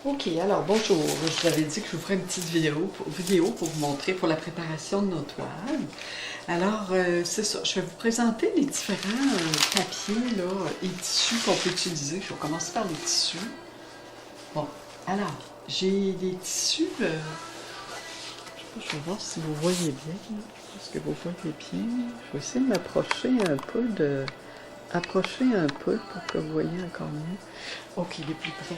Ok, alors bonjour. Je vous avais dit que je vous ferais une petite vidéo pour vous montrer pour la préparation de nos toiles. Alors, c'est ça. Je vais vous présenter les différents papiers là, et tissus qu'on peut utiliser. Je vais commencer par les tissus. Bon, alors, j'ai des tissus. Je vais voir si vous voyez bien. Est-ce que vous voyez bien? Je vais essayer de m'approcher un peu pour que vous voyez encore mieux. Ok, il est plus près.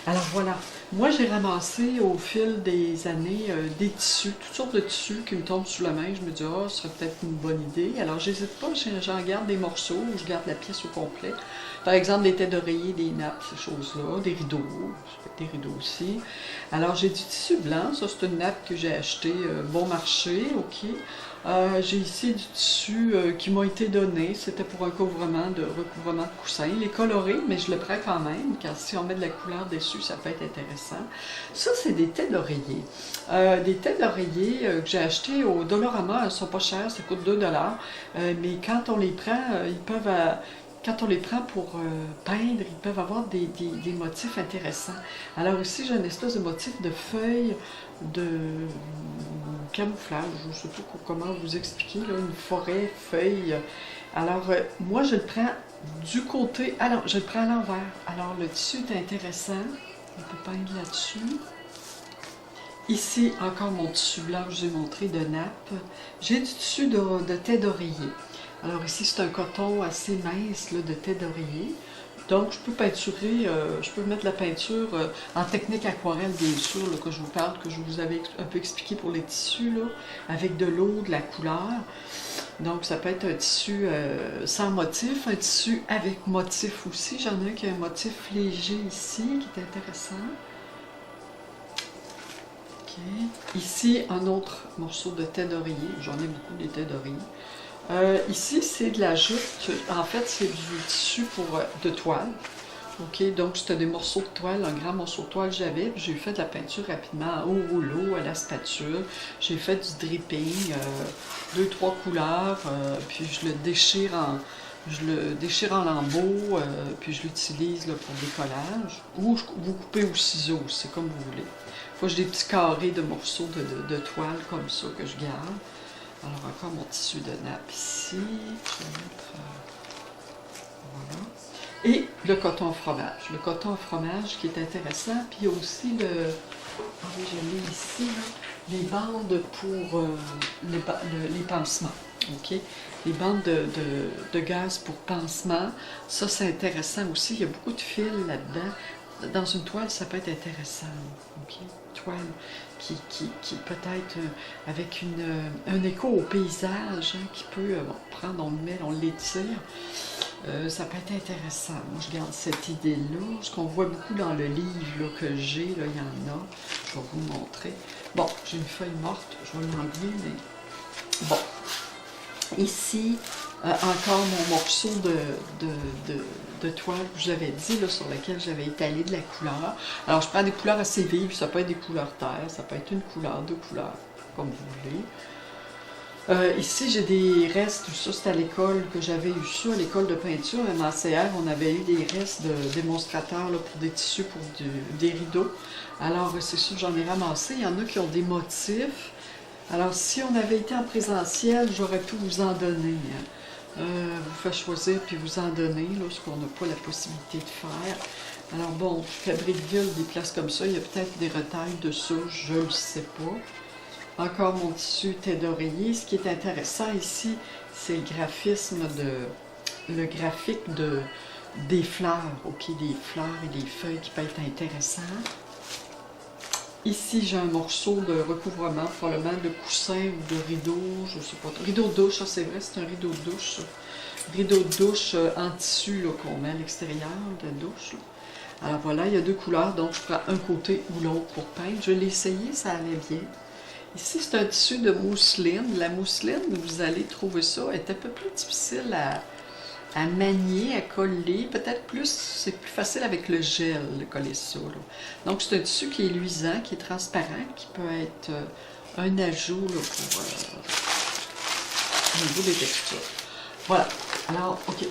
Alors voilà, moi j'ai ramassé au fil des années des tissus, toutes sortes de tissus qui me tombent sous la main. Je me dis, ah, ce serait peut-être une bonne idée. Alors j'hésite pas, j'en garde des morceaux ou je garde la pièce au complet. Par exemple, des têtes d'oreiller, des nappes, ces choses-là, des rideaux, des rideaux aussi. Alors j'ai du tissu blanc, ça c'est une nappe que j'ai acheté bon marché, ok. J'ai ici du tissu qui m'a été donné, c'était pour un recouvrement de coussin. Il est coloré, mais je le prends quand même, car si on met de la couleur dessus, ça peut être intéressant. Ça, c'est des têtes d'oreiller. Des têtes d'oreiller que j'ai achetées au Dollarama, elles sont pas chères, ça coûte 2 $. Mais quand on les prend, quand on les prend pour peindre, ils peuvent avoir des motifs intéressants. Alors ici, j'ai une espèce de motif de feuilles de camouflage, je ne sais pas comment vous expliquer, là, une forêt, feuilles. Alors, moi, je le prends du côté... Alors, je le prends à l'envers. Alors, le tissu est intéressant. On peut peindre là-dessus. Ici, encore mon tissu blanc que je vous ai montré de nappe. J'ai du tissu de tête d'oreiller. Alors ici, c'est un coton assez mince là, de tête d'oreiller. Donc, je peux peinturer, je peux mettre la peinture en technique aquarelle, bien sûr, là, que je vous parle, que je vous avais un peu expliqué pour les tissus, là, avec de l'eau, de la couleur. Donc, ça peut être un tissu sans motif, un tissu avec motif aussi. J'en ai un qui a un motif léger ici, qui est intéressant. Okay. Ici, un autre morceau de tête d'oreiller. J'en ai beaucoup des têtes d'oreiller. Ici, c'est de la jute. En fait, c'est du tissu de toile. Ok, donc c'était des morceaux de toile, un grand morceau de toile que j'avais. J'ai fait de la peinture rapidement au rouleau, à la spatule. J'ai fait du dripping, 2-3 couleurs, puis je le déchire en lambeaux, puis je l'utilise pour décollage. Ou vous coupez au ciseau, c'est comme vous voulez. Moi, j'ai des petits carrés de morceaux de toile comme ça que je garde. Alors, encore mon tissu de nappe ici. Je vais mettre, voilà. Et le coton fromage. Le coton fromage qui est intéressant. Puis il y a aussi ah oui, je l'ai ici, là, les bandes pour les pansements. OK? Les bandes de gaz pour pansement. Ça, c'est intéressant aussi. Il y a beaucoup de fils là-dedans. Dans une toile, ça peut être intéressant. OK? Toile qui peut-être avec un écho au paysage, hein, qui peut prendre, on le met, on l'étire. Ça peut être intéressant. Moi, je garde cette idée-là. Ce qu'on voit beaucoup dans le livre là, que j'ai, là, il y en a. Je vais vous montrer. Bon, j'ai une feuille morte, je vais l'enlever, mais bon. Ici, encore mon morceau de toile que j'avais dit, là, sur lequel j'avais étalé de la couleur. Alors, je prends des couleurs assez vives, ça peut être des couleurs terre, ça peut être une couleur, deux couleurs, comme vous voulez. Ici, j'ai des restes, ça c'est à l'école que j'avais eu ça, à l'école de peinture, à MACR, on avait eu des restes de démonstrateurs là, pour des tissus, pour des rideaux. Alors, c'est sûr, j'en ai ramassé. Il y en a qui ont des motifs. Alors, si on avait été en présentiel, j'aurais pu vous en donner. Hein. Vous faire choisir puis vous en donner, lorsqu'on n'a pas la possibilité de faire. Alors bon, Fabricville, des places comme ça, il y a peut-être des retailles de ça, je ne le sais pas. Encore mon tissu tête d'oreiller. Ce qui est intéressant ici, c'est le graphique des fleurs, ok, des fleurs et des feuilles qui peut être intéressant. Ici, j'ai un morceau de recouvrement, probablement de coussin ou de rideau, je ne sais pas. Rideau de douche, ça c'est vrai, c'est un rideau de douche. Ça. Rideau de douche en tissu qu'on met à l'extérieur de la douche. Là. Alors voilà, il y a deux couleurs, donc je prends un côté ou l'autre pour peindre. Je l'ai essayé, ça allait bien. Ici, c'est un tissu de mousseline. La mousseline, vous allez trouver ça, est un peu plus difficile à manier, à coller. Peut-être plus, c'est plus facile avec le gel de coller ça. Là. Donc, c'est un tissu qui est luisant, qui est transparent, qui peut être un ajout là, pour au niveau des textures. Voilà. Alors, OK.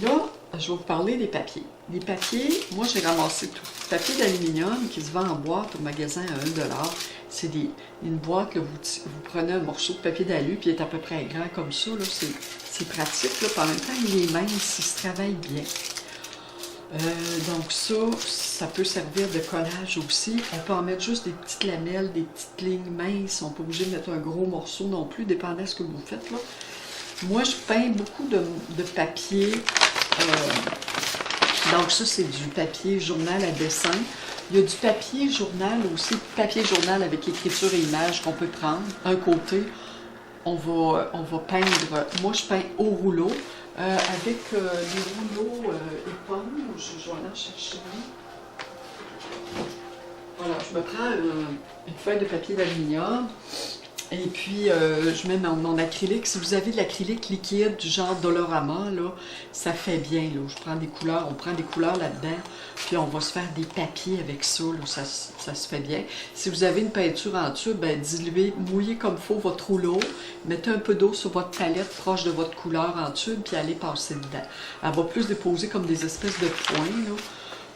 Là, je vais vous parler des papiers. Les papiers, moi j'ai ramassé tout. Papier d'aluminium qui se vend en boîte au magasin à 1 $. C'est une boîte, là, vous prenez un morceau de papier d'alu, puis il est à peu près grand comme ça. C'est pratique, là, puis en même temps il est mince, il se travaille bien. Donc ça peut servir de collage aussi. On peut en mettre juste des petites lamelles, des petites lignes minces. On n'est pas obligé de mettre un gros morceau non plus, dépendant de ce que vous faites, là. Moi, je peins beaucoup de papier. Donc ça, c'est du papier journal à dessin. Il y a du papier journal aussi, papier journal avec écriture et images qu'on peut prendre. Un côté, on va peindre. Moi, je peins au rouleau. Avec les rouleaux éponges, je vais aller en chercher un. Voilà, je me prends une feuille de papier d'aluminium et puis je mets mon acrylique. Si vous avez de l'acrylique liquide du genre Dolorama, là, ça fait bien. Là. Je prends des couleurs, on prend des couleurs là-dedans, puis on va se faire des papiers avec ça, là, ça se fait bien. Si vous avez une peinture en tube, ben, diluez, mouillez comme il faut votre rouleau, mettez un peu d'eau sur votre palette proche de votre couleur en tube, puis allez passer dedans. Elle va plus déposer comme des espèces de points, là.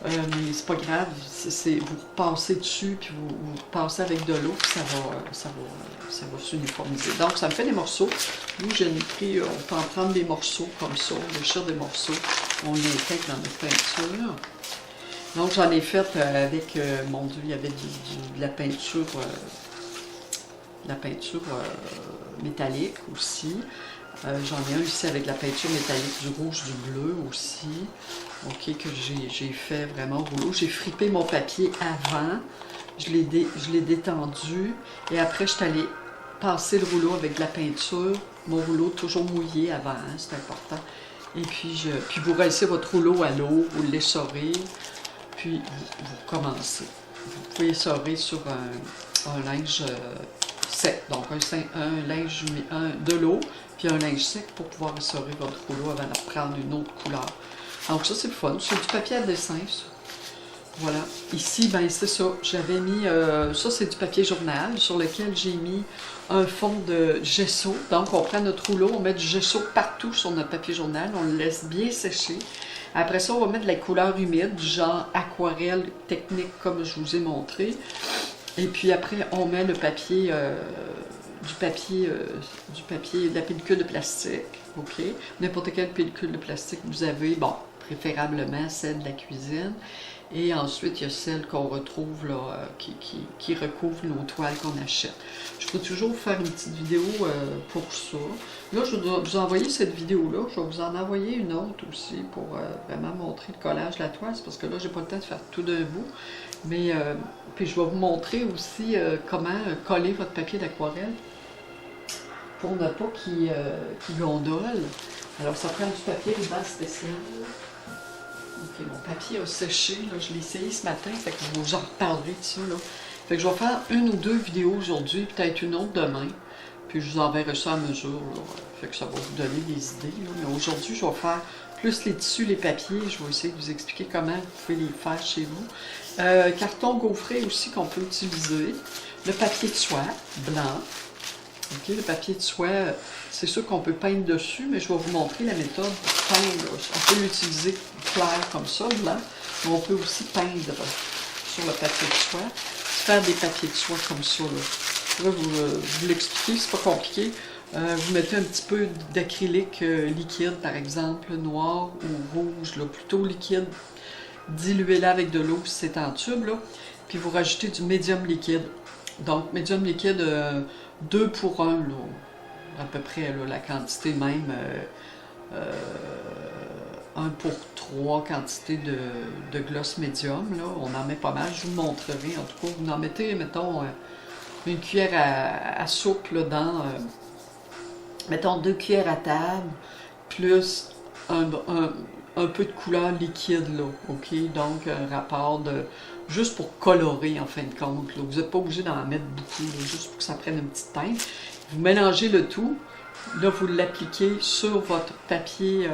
Mais c'est pas grave, vous repassez dessus, puis vous repassez avec de l'eau, puis ça va s'uniformiser. Donc, ça me fait des morceaux. Nous, j'ai pris, on peut en prendre des morceaux comme ça, on déchire des morceaux, on les intègre dans notre peinture. Donc, j'en ai fait avec, mon Dieu, il y avait de la peinture, métallique aussi. J'en ai un ici avec la peinture métallique, du rouge, du bleu aussi. OK, que j'ai fait vraiment rouleau. J'ai fripé mon papier avant, je l'ai détendu et après je suis allée passer le rouleau avec de la peinture. Mon rouleau toujours mouillé avant, hein, c'est important. Et puis vous rincez votre rouleau à l'eau, vous l'essorez, puis vous recommencez. Vous pouvez essorer sur un linge sec, donc un linge de l'eau, puis un linge sec pour pouvoir essorer votre rouleau avant de prendre une autre couleur. Donc ça, c'est le fun. C'est du papier à dessin, ça. Voilà. Ici, ben c'est ça. J'avais mis... ça, c'est du papier journal sur lequel j'ai mis un fond de gesso. Donc, on prend notre rouleau, on met du gesso partout sur notre papier journal. On le laisse bien sécher. Après ça, on va mettre de la couleur humide, du genre aquarelle technique, comme je vous ai montré. Et puis après, on met le papier... de la pellicule de plastique, OK? N'importe quelle pellicule de plastique vous avez, bon, préférablement celle de la cuisine. Et ensuite, il y a celle qu'on retrouve, là, qui recouvre nos toiles qu'on achète. Je peux toujours faire une petite vidéo pour ça. Là, je vais vous envoyer cette vidéo-là. Je vais vous en envoyer une autre aussi pour vraiment montrer le collage de la toile. C'est parce que là, j'ai pas le temps de faire tout d'un bout. Mais, puis je vais vous montrer aussi comment coller votre papier d'aquarelle pour ne pas qu'il gondole. Alors, ça prend du papier ruban spécial. Ok, mon papier a séché, là, je l'ai essayé ce matin, fait que je vous en reparlerai de ça. Là. Fait que je vais faire une ou deux vidéos aujourd'hui, peut-être une autre demain, puis je vous enverrai ça à mesure. Là. Fait que ça va vous donner des idées. Là. Mais aujourd'hui, je vais faire plus les tissus, les papiers. Je vais essayer de vous expliquer comment vous pouvez les faire chez vous. Carton gaufré aussi qu'on peut utiliser. Le papier de soie blanc. Okay, le papier de soie, c'est sûr qu'on peut peindre dessus, mais je vais vous montrer la méthode pour peindre. On peut l'utiliser clair comme ça, blanc, mais on peut aussi peindre sur le papier de soie. Faire des papiers de soie comme ça. Là. Je vais vous l'expliquer, c'est pas compliqué. Vous mettez un petit peu d'acrylique liquide, par exemple, noir ou rouge, là, plutôt liquide. Diluez-la avec de l'eau si c'est en tube, là. Puis vous rajoutez du médium liquide. Donc, médium liquide, 2 pour 1, là, à peu près, là, la quantité même, 1 pour 3 quantité de gloss médium, là, on en met pas mal, je vous le montrerai, en tout cas, vous en mettez, mettons, une cuillère à soupe, là, dans, mettons, 2 cuillères à table, plus un peu de couleur liquide, là, ok, donc un rapport de... juste pour colorer en fin de compte. Là. Vous n'êtes pas obligé d'en mettre beaucoup, là, juste pour que ça prenne une petite teinte. Vous mélangez le tout. Là, vous l'appliquez sur votre papier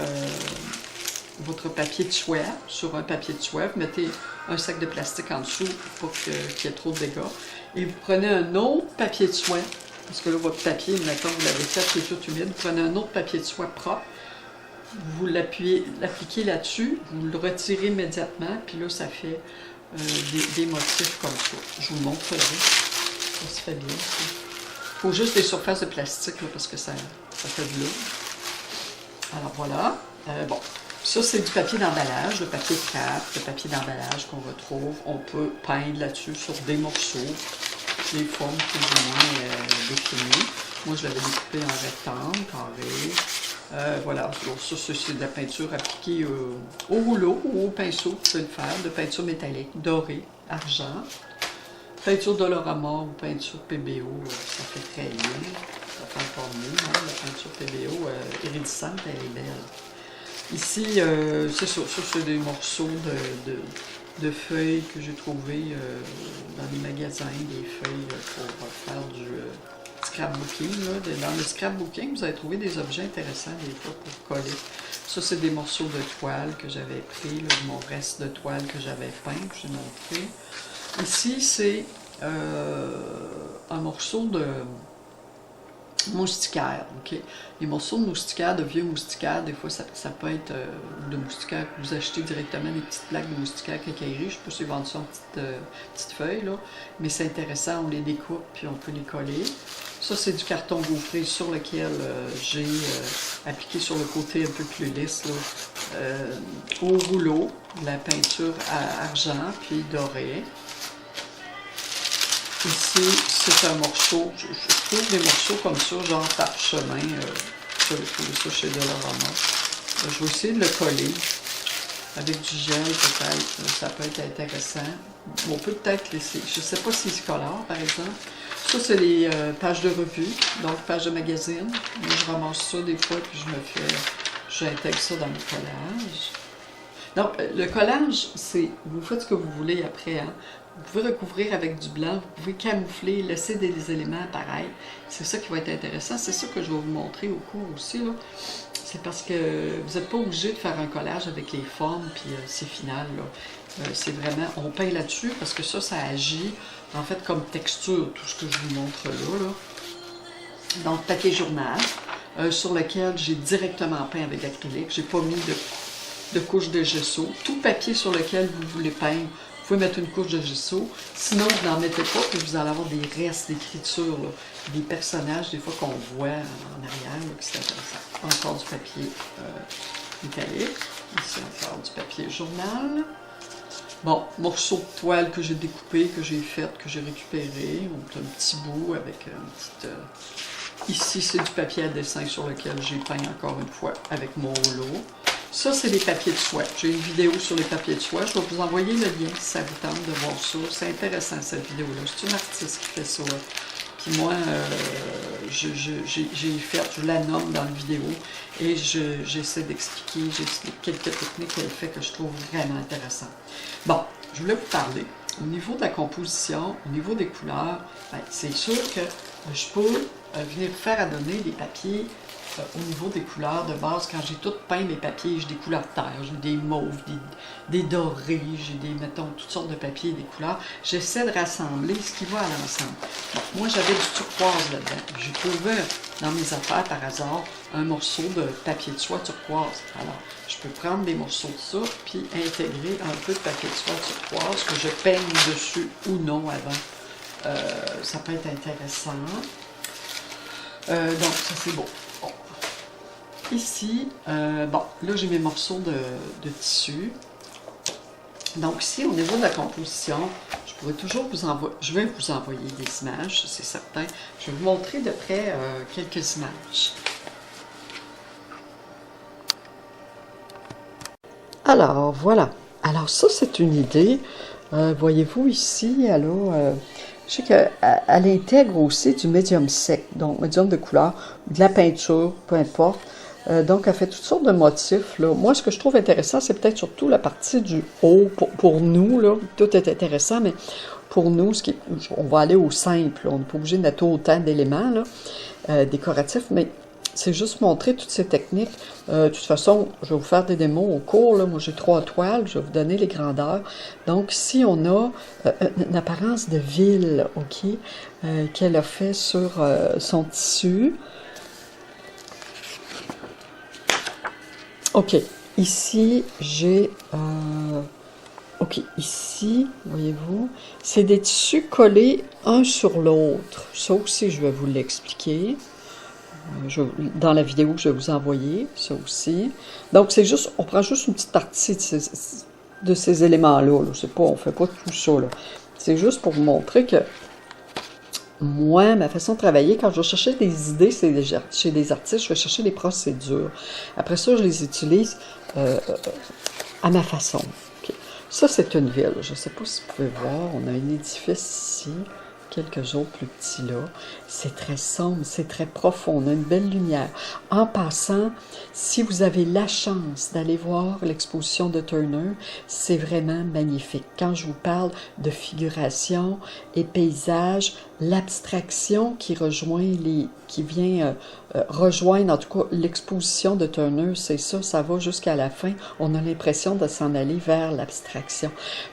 de soie, sur un papier de soie. Vous mettez un sac de plastique en dessous pour qu'il y ait trop de dégâts. Et vous prenez un autre papier de soie, parce que là, votre papier, mettons, vous l'avez fait, c'est tout humide. Vous prenez un autre papier de soie propre, vous l'appliquez là-dessus, vous le retirez immédiatement, puis là, ça fait des motifs comme ça. Je vous montrerai. Ça se fait bien. Il faut juste des surfaces de plastique, là, parce que ça fait de l'eau. Alors voilà. Bon, ça c'est du papier d'emballage, le papier de craft, le papier d'emballage qu'on retrouve. On peut peindre là-dessus sur des morceaux, des formes plus ou moins définies. Moi, je l'avais découpé en rectangle, carré. Voilà, alors ça c'est de la peinture appliquée au rouleau ou au pinceau, vous pouvez le faire, de peinture métallique, dorée, argent. Peinture Dolorama ou peinture PBO, ça fait très bien. Ça fait encore mieux, hein? La peinture PBO iridescente, elle est belle. Ici, c'est ça, c'est des morceaux de feuilles que j'ai trouvées dans des magasins, des feuilles pour faire du scrapbooking. Là. Dans le scrapbooking, vous allez trouver des objets intéressants des fois pour coller. Ça, c'est des morceaux de toile que j'avais pris, là, mon reste de toile que j'avais peint, que j'ai montré. Ici, c'est un morceau de moustiquaire. Okay? Les morceaux de moustiquaire, de vieux moustiquaire, des fois, ça peut être de moustiquaire que vous achetez directement des petites plaques de moustiquaire quincaillerie. Je ne sais pas si ils vendent ça en petites feuilles, là. Mais c'est intéressant, on les découpe puis on peut les coller. Ça, c'est du carton gaufré sur lequel j'ai appliqué sur le côté un peu plus lisse, là, au rouleau, de la peinture à argent puis dorée. Ici, c'est un morceau, je trouve des morceaux comme ça, genre parchemin, je vais trouver ça chez Dolorama. Je vais essayer de le coller avec du gel peut-être, ça peut être intéressant. On peut peut-être laisser, je ne sais pas si c'est colore par exemple. Ça, c'est les pages de revue, donc pages de magazine. Moi, je ramasse ça des fois, puis j'intègre ça dans mes collages. Donc, le collage, c'est, vous faites ce que vous voulez après, hein. Vous pouvez recouvrir avec du blanc, vous pouvez camoufler, laisser des éléments pareils. C'est ça qui va être intéressant. C'est ça que je vais vous montrer au cours aussi, là. C'est parce que vous n'êtes pas obligé de faire un collage avec les formes, puis c'est final, là. C'est vraiment, on peint là-dessus parce que ça agit, en fait, comme texture, tout ce que je vous montre là. Donc, papier journal, sur lequel j'ai directement peint avec acrylique. J'ai pas mis de couche de gesso. Tout papier sur lequel vous voulez peindre, vous pouvez mettre une couche de gesso. Sinon, vous n'en mettez pas, puis vous allez avoir des restes d'écriture, des personnages, des fois qu'on voit en arrière, là, qui c'est intéressant. Encore du papier métallique. Ici, encore du papier journal. Bon, morceau de toile que j'ai découpé, que j'ai fait, que j'ai récupéré. On a un petit bout avec une petite... Ici, c'est du papier à dessin sur lequel j'ai peint encore une fois avec mon rouleau. Ça, c'est les papiers de soie. J'ai une vidéo sur les papiers de soie. Je vais vous envoyer le lien si ça vous tente de voir ça. C'est intéressant, cette vidéo-là. C'est une artiste qui fait ça. Puis moi, je la nomme dans la vidéo et j'essaie d'expliquer, j'explique quelques techniques qu'elle fait que je trouve vraiment intéressantes. Bon, je voulais vous parler. Au niveau de la composition, au niveau des couleurs, ben, c'est sûr que je peux venir faire à donner des papiers au niveau des couleurs de base. Quand j'ai tout peint mes papiers, j'ai des couleurs terre, j'ai des mauves, des dorés, j'ai des, mettons, toutes sortes de papiers, des couleurs. J'essaie de rassembler ce qui va à l'ensemble. Bon, moi, j'avais du turquoise là-dedans. J'ai trouvé dans mes affaires, par hasard, un morceau de papier de soie turquoise. Alors, je peux prendre des morceaux de ça, puis intégrer un peu de papier de soie turquoise que je peigne dessus ou non avant. Ça peut être intéressant. Donc, ça, c'est beau. Bon. Ici, bon, là, j'ai mes morceaux de tissu. Donc, ici, au niveau de la composition, je pourrais toujours vous envoyer, je vais vous envoyer des images, c'est certain. Je vais vous montrer de près quelques images. Alors, voilà. Alors, ça, c'est une idée. Voyez-vous ici, alors, je sais qu'elle intègre aussi du médium sec, donc médium de couleur, de la peinture, peu importe. Donc, elle fait toutes sortes de motifs, là. Moi, ce que je trouve intéressant, c'est peut-être surtout la partie du haut. Pour nous, là, tout est intéressant, mais pour nous, on va aller au simple. Là. On n'est pas obligé de mettre autant d'éléments là, décoratifs, mais c'est juste montrer toutes ces techniques. De toute façon, je vais vous faire des démos au cours. Là. Moi, j'ai 3 toiles. Je vais vous donner les grandeurs. Donc, ici, on a une apparence de ville, OK, qu'elle a fait sur son tissu. OK. Ici, j'ai... OK. Ici, voyez-vous, c'est des tissus collés un sur l'autre. Ça aussi, je vais vous l'expliquer. Dans la vidéo que je vais vous envoyer, ça aussi. Donc, c'est juste... On prend juste une petite partie de ces éléments-là. Là. C'est pas, on fait pas tout ça. Là. C'est juste pour vous montrer que moi, ma façon de travailler, quand je vais chercher des idées chez des artistes, je vais chercher des procédures. Après ça, je les utilise à ma façon. Okay. Ça, c'est une ville. Je ne sais pas si vous pouvez voir. On a un édifice ici, quelques autres plus petits là. C'est très sombre, c'est très profond. On a une belle lumière. En passant, si vous avez la chance d'aller voir l'exposition de Turner, c'est vraiment magnifique. Quand je vous parle de figuration et paysage, l'abstraction qui vient rejoindre, en tout cas, l'exposition de Turner, c'est ça, ça va jusqu'à la fin. On a l'impression de s'en aller vers l'abstraction.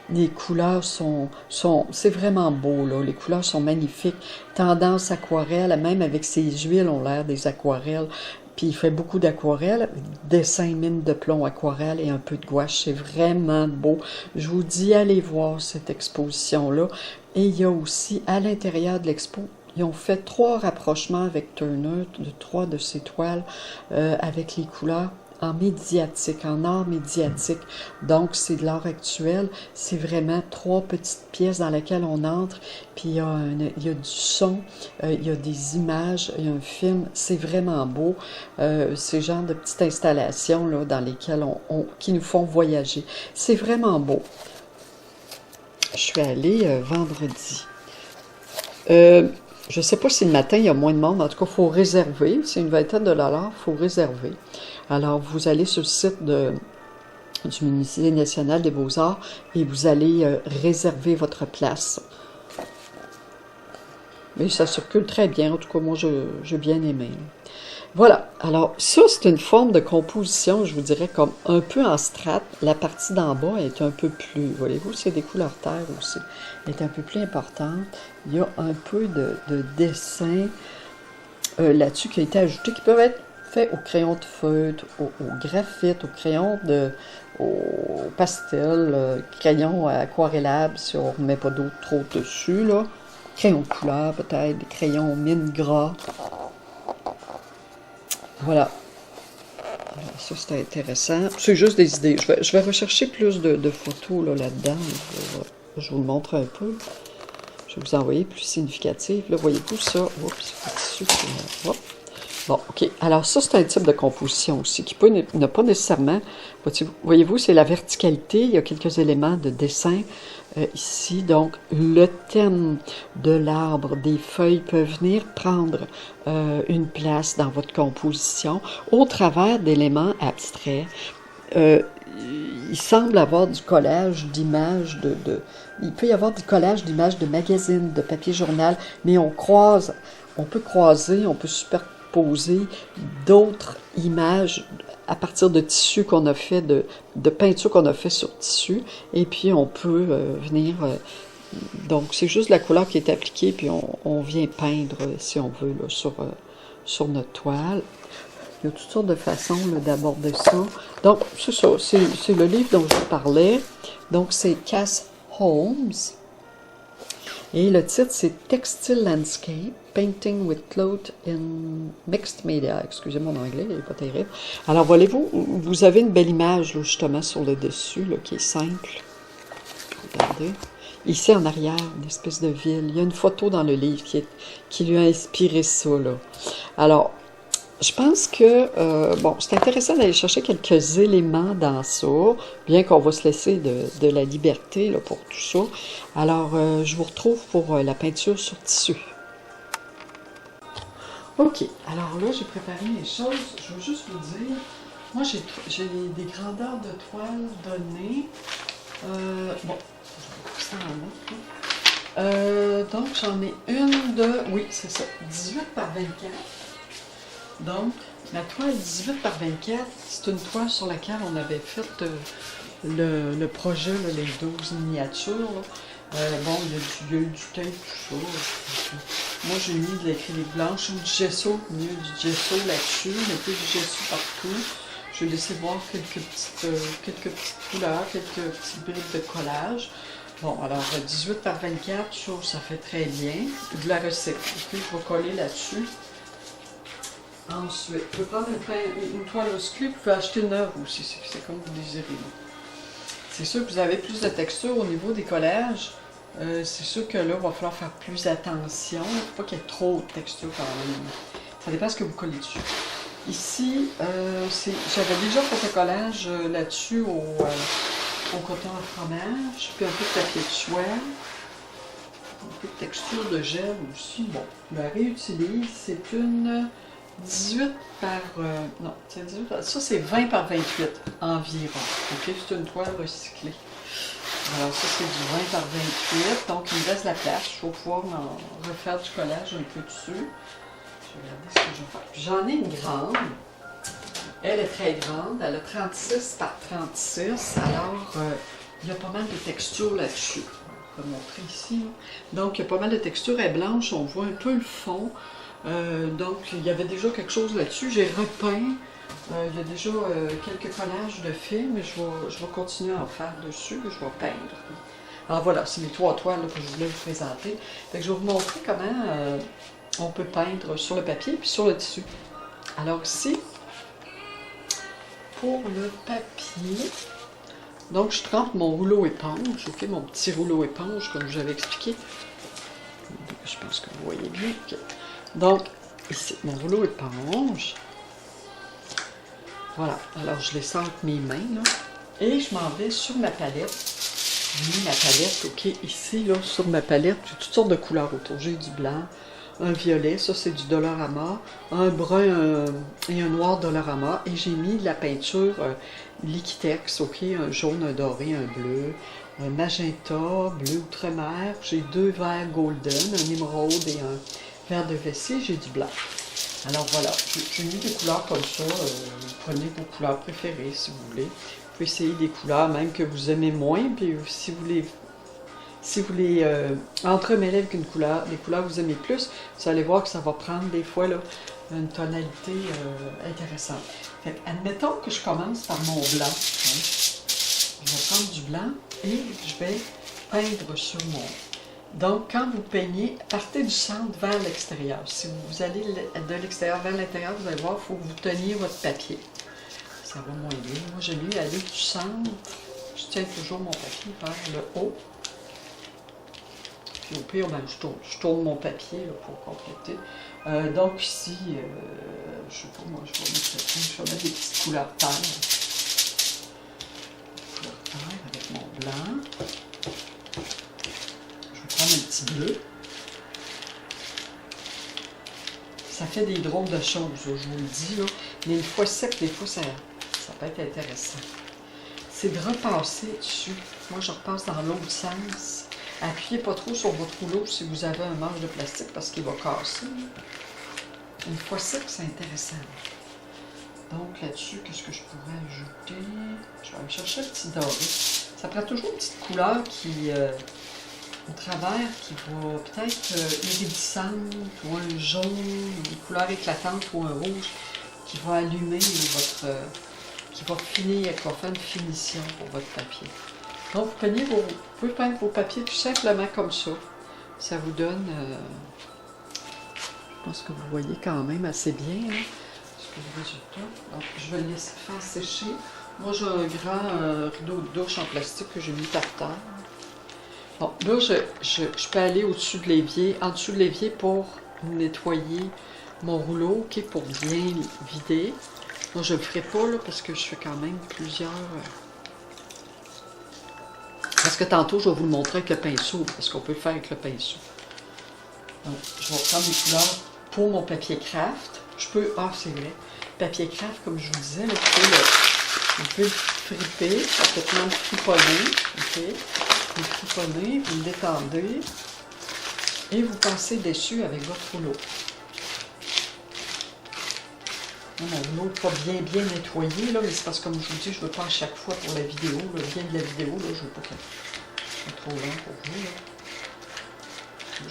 Les couleurs c'est vraiment beau, là. Les couleurs sont magnifiques. Tendance aquarelle, même avec ses huiles, ont l'air des aquarelles. Puis il fait beaucoup d'aquarelles, dessin, mine de plomb, aquarelle et un peu de gouache. C'est vraiment beau. Je vous dis, allez voir cette exposition-là. Et il y a aussi, à l'intérieur de l'expo, ils ont fait 3 rapprochements avec Turner, de 3 de ses toiles, avec les couleurs en médiatique, en art médiatique. Donc, c'est de l'art actuel. C'est vraiment 3 petites pièces dans lesquelles on entre, puis il y a du son, il y a des images, il y a un film. C'est vraiment beau. Ces genres de petites installations là, dans lesquelles qui nous font voyager. C'est vraiment beau. Je suis allée vendredi. Je ne sais pas si le matin, il y a moins de monde. En tout cas, il faut réserver. C'est une vingtaine de dollars, il faut réserver. Alors, vous allez sur le site du Musée national des beaux-arts et vous allez réserver votre place. Mais ça circule très bien. En tout cas, moi, j'ai bien aimé. Voilà. Alors, ça, c'est une forme de composition, je vous dirais, comme un peu en strate. La partie d'en bas est un peu plus... Voyez-vous, c'est des couleurs terre aussi. Elle est un peu plus importante. Il y a un peu de dessin là-dessus qui a été ajouté, qui peuvent être faits au crayon de feutre, au graphite, au crayon au pastel, crayon aquarellable, si on ne met pas d'eau trop dessus, là. Crayon de couleur, peut-être, des crayons mine gras. Voilà. Alors, ça, c'est intéressant. C'est juste des idées. Je vais rechercher plus de photos là-dedans. Je vous le montre un peu. Je vais vous envoyer plus significatif. Là, voyez-vous ça? Oups, c'est hop. Bon, OK. Alors, ça, c'est un type de composition aussi qui n'a pas nécessairement... Voyez-vous, c'est la verticalité. Il y a quelques éléments de dessin ici. Donc, le thème de l'arbre, des feuilles peuvent venir prendre une place dans votre composition au travers d'éléments abstraits. Il semble avoir du collage d'images il peut y avoir du collage d'images de magazines, de papier journal, mais on peut croiser, on peut superposer d'autres images à partir de tissus qu'on a fait, de peinture qu'on a fait sur tissu, et puis on peut venir... donc c'est juste la couleur qui est appliquée, puis on vient peindre, si on veut, là, sur notre toile. Il y a toutes sortes de façons d'aborder ça. Donc, c'est ça, c'est le livre dont je vous parlais. Donc, c'est Cass Holmes. Et le titre, c'est Textile Landscape, Painting with Cloth in Mixed Media. Excusez mon anglais, il n'est pas terrible. Alors, voyez-vous, vous avez une belle image, là, justement, sur le dessus, là, qui est simple. Regardez. Ici, en arrière, une espèce de ville. Il y a une photo dans le livre qui lui a inspiré ça, là. Alors, je pense que, bon, c'est intéressant d'aller chercher quelques éléments dans ça, bien qu'on va se laisser de la liberté là, pour tout ça. Alors, je vous retrouve pour la peinture sur tissu. OK, alors là, j'ai préparé les choses. Je veux juste vous dire, moi, j'ai des grandeurs de toile données. Bon, je vais ça en mettre. Donc, j'en ai une oui, c'est ça, 18 par 24. Donc, la toile 18 par 24, c'est une toile sur laquelle on avait fait le projet, là, les 12 miniatures. Bon, il y a eu du tape, tout ça. Moi, j'ai mis de l'acrylique blanche ou du gesso, mieux du gesso là-dessus, mettez du gesso partout. Je vais laisser voir quelques petites couleurs, quelques petites briques de collage. Bon, alors 18 par 24, ça fait très bien. De la recette. Okay, je vais coller là-dessus. Ensuite, vous pouvez prendre une toile recyclée, vous pouvez acheter neuve aussi, c'est comme vous désirez. C'est sûr que vous avez plus de texture au niveau des collages. C'est sûr que là, il va falloir faire plus attention. Il ne faut pas qu'il y ait trop de texture quand même. Ça dépend de ce que vous collez dessus. Ici, j'avais déjà fait un collage là-dessus au coton à fromage, puis un peu de papier de soie, un peu de texture de gel aussi. Bon, je la réutilise. C'est une 18 par... non, c'est 18 ça c'est 20 par 28 environ. Ok, c'est une toile recyclée. Alors ça c'est du 20 par 28, donc il me reste la place. Je vais pouvoir en refaire du collage un peu dessus. Je vais regarder ce que je vais faire. J'en ai une grande. Elle est très grande. Elle a 36 par 36. Alors, il y a pas mal de texture là-dessus. Je vais montrer ici. Donc, il y a pas mal de texture. Elle est blanche. On voit un peu le fond. Donc, il y avait déjà quelque chose là-dessus. J'ai repeint. Il y a déjà quelques collages de fil, mais je vais continuer à en faire dessus. Je vais peindre. Alors voilà, c'est les 3 toiles là, que je voulais vous présenter. Fait que je vais vous montrer comment on peut peindre sur le papier puis sur le tissu. Alors ici, pour le papier, donc je trempe mon rouleau éponge, ok, mon petit rouleau éponge comme je l'avais expliqué. Je pense que vous voyez bien. Okay. Donc ici, mon rouleau éponge. Voilà, alors je les sors avec mes mains là, et je m'en vais sur ma palette. J'ai mis ma palette, ok, ici là, sur ma palette, j'ai toutes sortes de couleurs autour. J'ai du blanc, un violet, ça c'est du Dollarama, un brun et un noir Dollarama, et j'ai mis de la peinture Liquitex, ok, un jaune, un doré, un bleu, un magenta, bleu outre-mer, j'ai 2 verts golden, un émeraude et un vert de vessie, j'ai du blanc. Alors voilà, j'ai mis des couleurs comme ça, vous prenez vos couleurs préférées si vous voulez. Vous pouvez essayer des couleurs même que vous aimez moins, puis si vous les entremêlez avec une couleur, des couleurs que vous aimez plus, vous allez voir que ça va prendre des fois là, une tonalité intéressante. Fait, admettons que je commence par mon blanc. Hein. Je vais prendre du blanc et je vais peindre sur mon... Donc, quand vous peignez, partez du centre vers l'extérieur. Si vous allez de l'extérieur vers l'intérieur, vous allez voir, il faut que vous teniez votre papier. Ça va moins bien. Moi, j'aime mieux aller du centre. Je tiens toujours mon papier vers le haut. Puis au pire, ben, je tourne mon papier là, pour compléter. Donc ici, je sais pas, moi, je vais mettre des petites couleurs terre. Couleur terre avec mon blanc. Un petit bleu. Ça fait des drôles de choses, là, je vous le dis. Là. Mais une fois sec, des fois, ça peut être intéressant. C'est de repasser dessus. Moi, je repasse dans l'autre sens. Appuyez pas trop sur votre rouleau si vous avez un manche de plastique parce qu'il va casser. Une fois sec, c'est intéressant. Donc là-dessus, qu'est-ce que je pourrais ajouter? Je vais aller chercher un petit doré. Ça prend toujours une petite couleur qui... au travers qui va peut-être iridescente ou un jaune, une couleur éclatante ou un rouge qui va allumer qui va finir, qui va faire une finition pour votre papier. Donc vous pouvez peindre vos papiers tout simplement comme ça. Ça vous donne, je pense que vous voyez quand même assez bien hein, le résultat. Donc je vais le laisser faire sécher. Moi j'ai un grand rideau de douche en plastique que j'ai mis par terre. Bon, là, je peux aller au-dessus de l'évier, en dessous de l'évier pour nettoyer mon rouleau, ok, pour bien vider. Moi, je ne le ferai pas, là, parce que je fais quand même plusieurs... Parce que tantôt, je vais vous le montrer avec le pinceau, parce qu'on peut le faire avec le pinceau. Donc, je vais prendre des couleurs pour mon papier craft. Je peux... Ah, c'est vrai. Papier craft, comme je vous disais, là, vous pouvez le friper, complètement le friponner, ok. Vous fripponnez, vous le détendez et vous passez dessus avec votre rouleau. Mon rouleau n'est pas bien nettoyé, là, mais c'est parce que comme je vous dis, je ne veux pas à chaque fois pour la vidéo, le bien de la vidéo, là, je ne veux pas que ce soit trop long pour vous.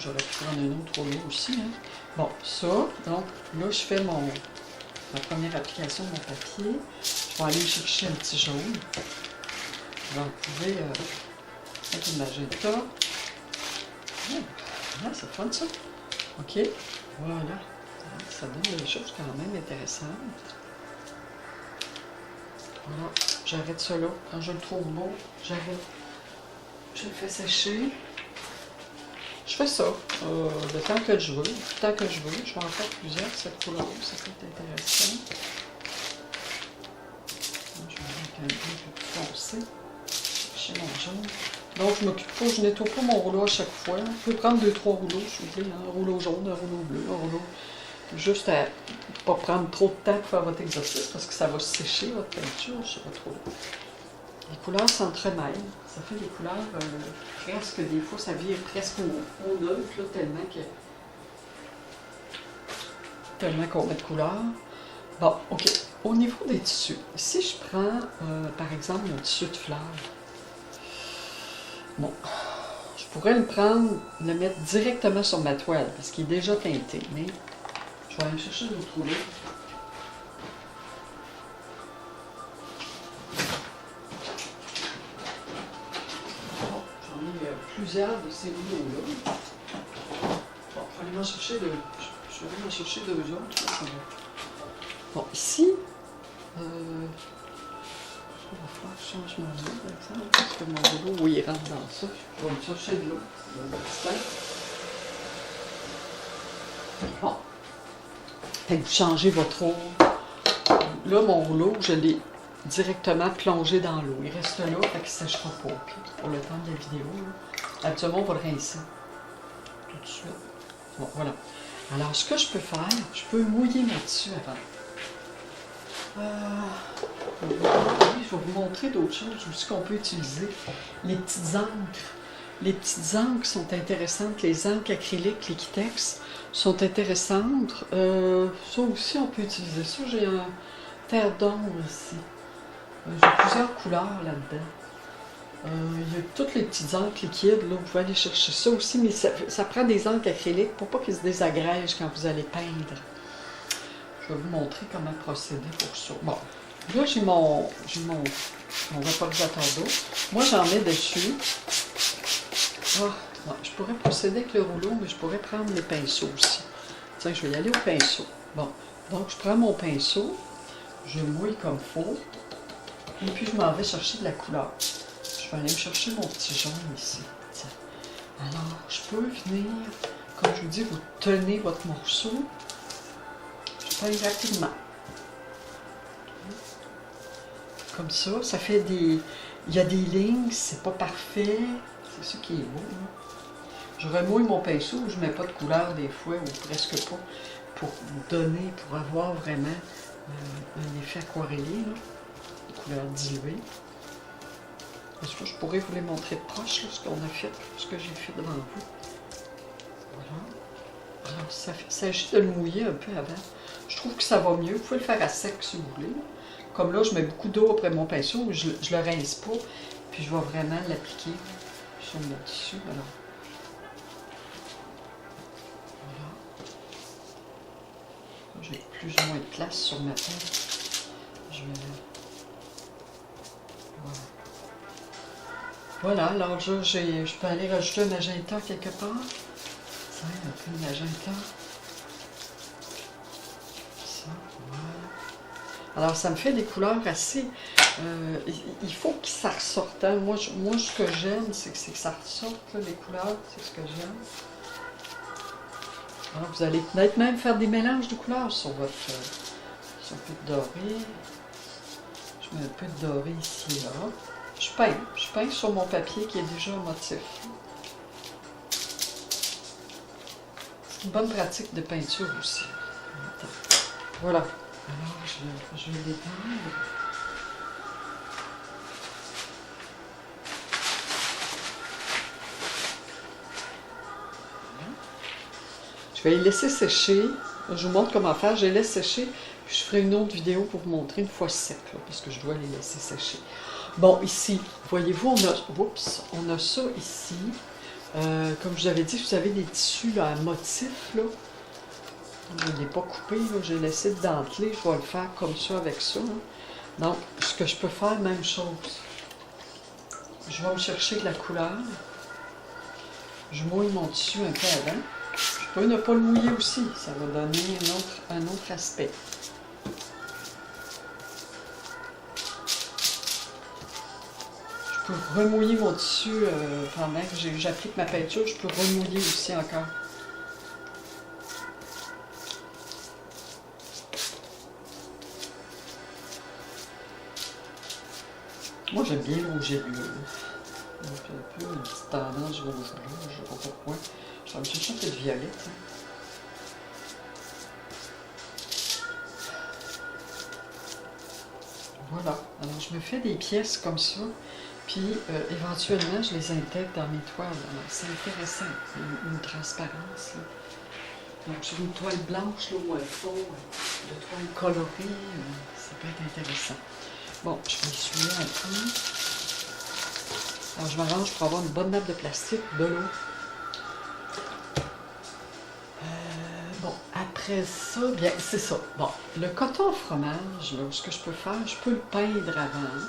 J'aurais pu prendre un autre rouleau aussi. Hein. Bon, ça, donc là, je fais ma première application de mon papier. Je vais aller chercher un petit jaune. Je vais trouver un magenta. Ah, c'est fun ça. OK. Voilà. Ça donne des choses quand même intéressantes. Voilà. J'arrête ça là. Quand je le trouve beau, j'arrête. Je le fais sécher. Je fais ça le temps que je veux. Le temps que je veux. Je vais en faire plusieurs de cette couleur. Ça peut être intéressant. Je vais mettre un peu plus foncé. Chez mon jaune. Donc, je m'occupe pas, je nettoie pas mon rouleau à chaque fois. Je peux prendre 2-3 rouleaux, si vous voulez. Un rouleau jaune, un rouleau bleu, un rouleau. Juste à ne pas prendre trop de temps pour faire votre exercice parce que ça va sécher votre peinture, je sais pas trop. Les couleurs s'entremêlent. Ça fait des couleurs presque, des fois, ça vire presque au neuf, là, tellement qu'on met de couleurs. Bon, OK. Au niveau des tissus, si je prends, par exemple, mon tissu de fleurs, bon, je pourrais le prendre, le mettre directement sur ma toile, parce qu'il est déjà teinté, mais je vais aller chercher d'autres rouleaux. Bon, j'en ai plusieurs de ces rouleaux-là. Bon, je vais aller m'en chercher deux. Je vais aller m'en chercher deux autres. Là, bon, ici, je vais faire que je change mon rouleau, par exemple, parce que mon rouleau, oui, il rentre dans ça. Je vais me chercher de l'eau. Bon. Fait que vous changez votre eau. Là, mon rouleau, je l'ai directement plongé dans l'eau. Il reste là, fait qu'il ne séchera pas. Okay? Pour le temps de la vidéo, là. Actuellement, on va le rincer. Tout de suite. Bon, voilà. Alors, ce que je peux faire, je peux mouiller mon tissu avant. Oui, je vais vous montrer d'autres choses aussi qu'on peut utiliser. Les petites encres. Les petites encres sont intéressantes. Les encres acryliques, Liquitex, sont intéressantes. Ça aussi, on peut utiliser ça. J'ai un terre d'ombre ici. J'ai plusieurs couleurs là-dedans. Il y a toutes les petites encres liquides. Là, vous pouvez aller chercher ça aussi, mais ça prend des encres acryliques pour pas qu'ils se désagrègent quand vous allez peindre. Je vais vous montrer comment procéder pour ça. Bon, là, j'ai mon vaporisateur d'eau. Moi, j'en mets dessus. Ah, non, je pourrais procéder avec le rouleau, mais je pourrais prendre les pinceaux aussi. Tiens, je vais y aller au pinceau. Bon, donc je prends mon pinceau, je mouille comme il faut, et puis je m'en vais chercher de la couleur. Je vais aller me chercher mon petit jaune ici. Tiens. Alors, je peux venir, comme je vous dis, vous tenez votre morceau. Je peins rapidement. Comme ça fait des... Il y a des lignes, c'est pas parfait. C'est ça qui est beau. Là. Je remouille mon pinceau, je ne mets pas de couleur des fois, ou presque pas, pour donner, pour avoir vraiment un effet aquarellé, là, des couleurs diluées. Parce que je pourrais vous les montrer de proche, là, ce qu'on a fait, ce que j'ai fait devant vous. Voilà. Alors, ça s'agit de le mouiller un peu avant. Je trouve que ça va mieux. Vous pouvez le faire à sec si vous voulez. Comme là, je mets beaucoup d'eau après mon pinceau, je le rince pas, puis je vais vraiment l'appliquer sur mon tissu. Alors, voilà. J'ai plus ou moins de place sur ma table. Je vais... Voilà, alors je peux aller rajouter un magenta quelque part. Ça, un peu de magenta. Ça, voilà. Alors, ça me fait des couleurs assez... il faut que ça ressorte. Hein. Moi, ce que j'aime, c'est que ça ressorte, là, les couleurs. C'est ce que j'aime. Alors, vous allez peut-être même faire des mélanges de couleurs sur votre... sur un peu de doré. Je mets un peu de doré ici et là. Je peins sur mon papier qui est déjà un motif. C'est une bonne pratique de peinture aussi. Voilà. Alors, je vais l'étendre. Je vais les laisser sécher. Je vous montre comment faire. Je les laisse sécher. Puis je ferai une autre vidéo pour vous montrer une fois sec, là, parce que je dois les laisser sécher. Bon, ici, voyez-vous, on a ça ici. Comme je vous avais dit, vous avez des tissus là, à motif. Là. Je ne l'ai pas coupé, j'ai laissé de denteler. Je vais le faire comme ça avec ça. Hein. Donc, ce que je peux faire, même chose. Je vais me chercher de la couleur. Je mouille mon tissu un peu avant. Je peux ne pas le mouiller aussi. Ça va donner un autre aspect. Je peux remouiller mon tissu pendant que j'applique ma peinture. Je peux remouiller aussi encore. Moi, j'aime bien le rouge et bleu. Donc, un peu une petite tendance rouge-bleu, je ne sais pas pourquoi. Je vais me chercher un peu de violette. Hein. Voilà. Alors, je me fais des pièces comme ça. Puis, éventuellement, je les intègre dans mes toiles. Alors, c'est intéressant. Une transparence. Là. Donc, sur une toile blanche là, ou un fond de toile colorée, ça peut être intéressant. Bon, je vais essuyer un peu. Alors, je m'arrange pour avoir une bonne nappe de plastique, de l'eau. Bon, après ça, bien, c'est ça. Bon, le coton au fromage, là, ce que je peux faire, je peux le peindre avant.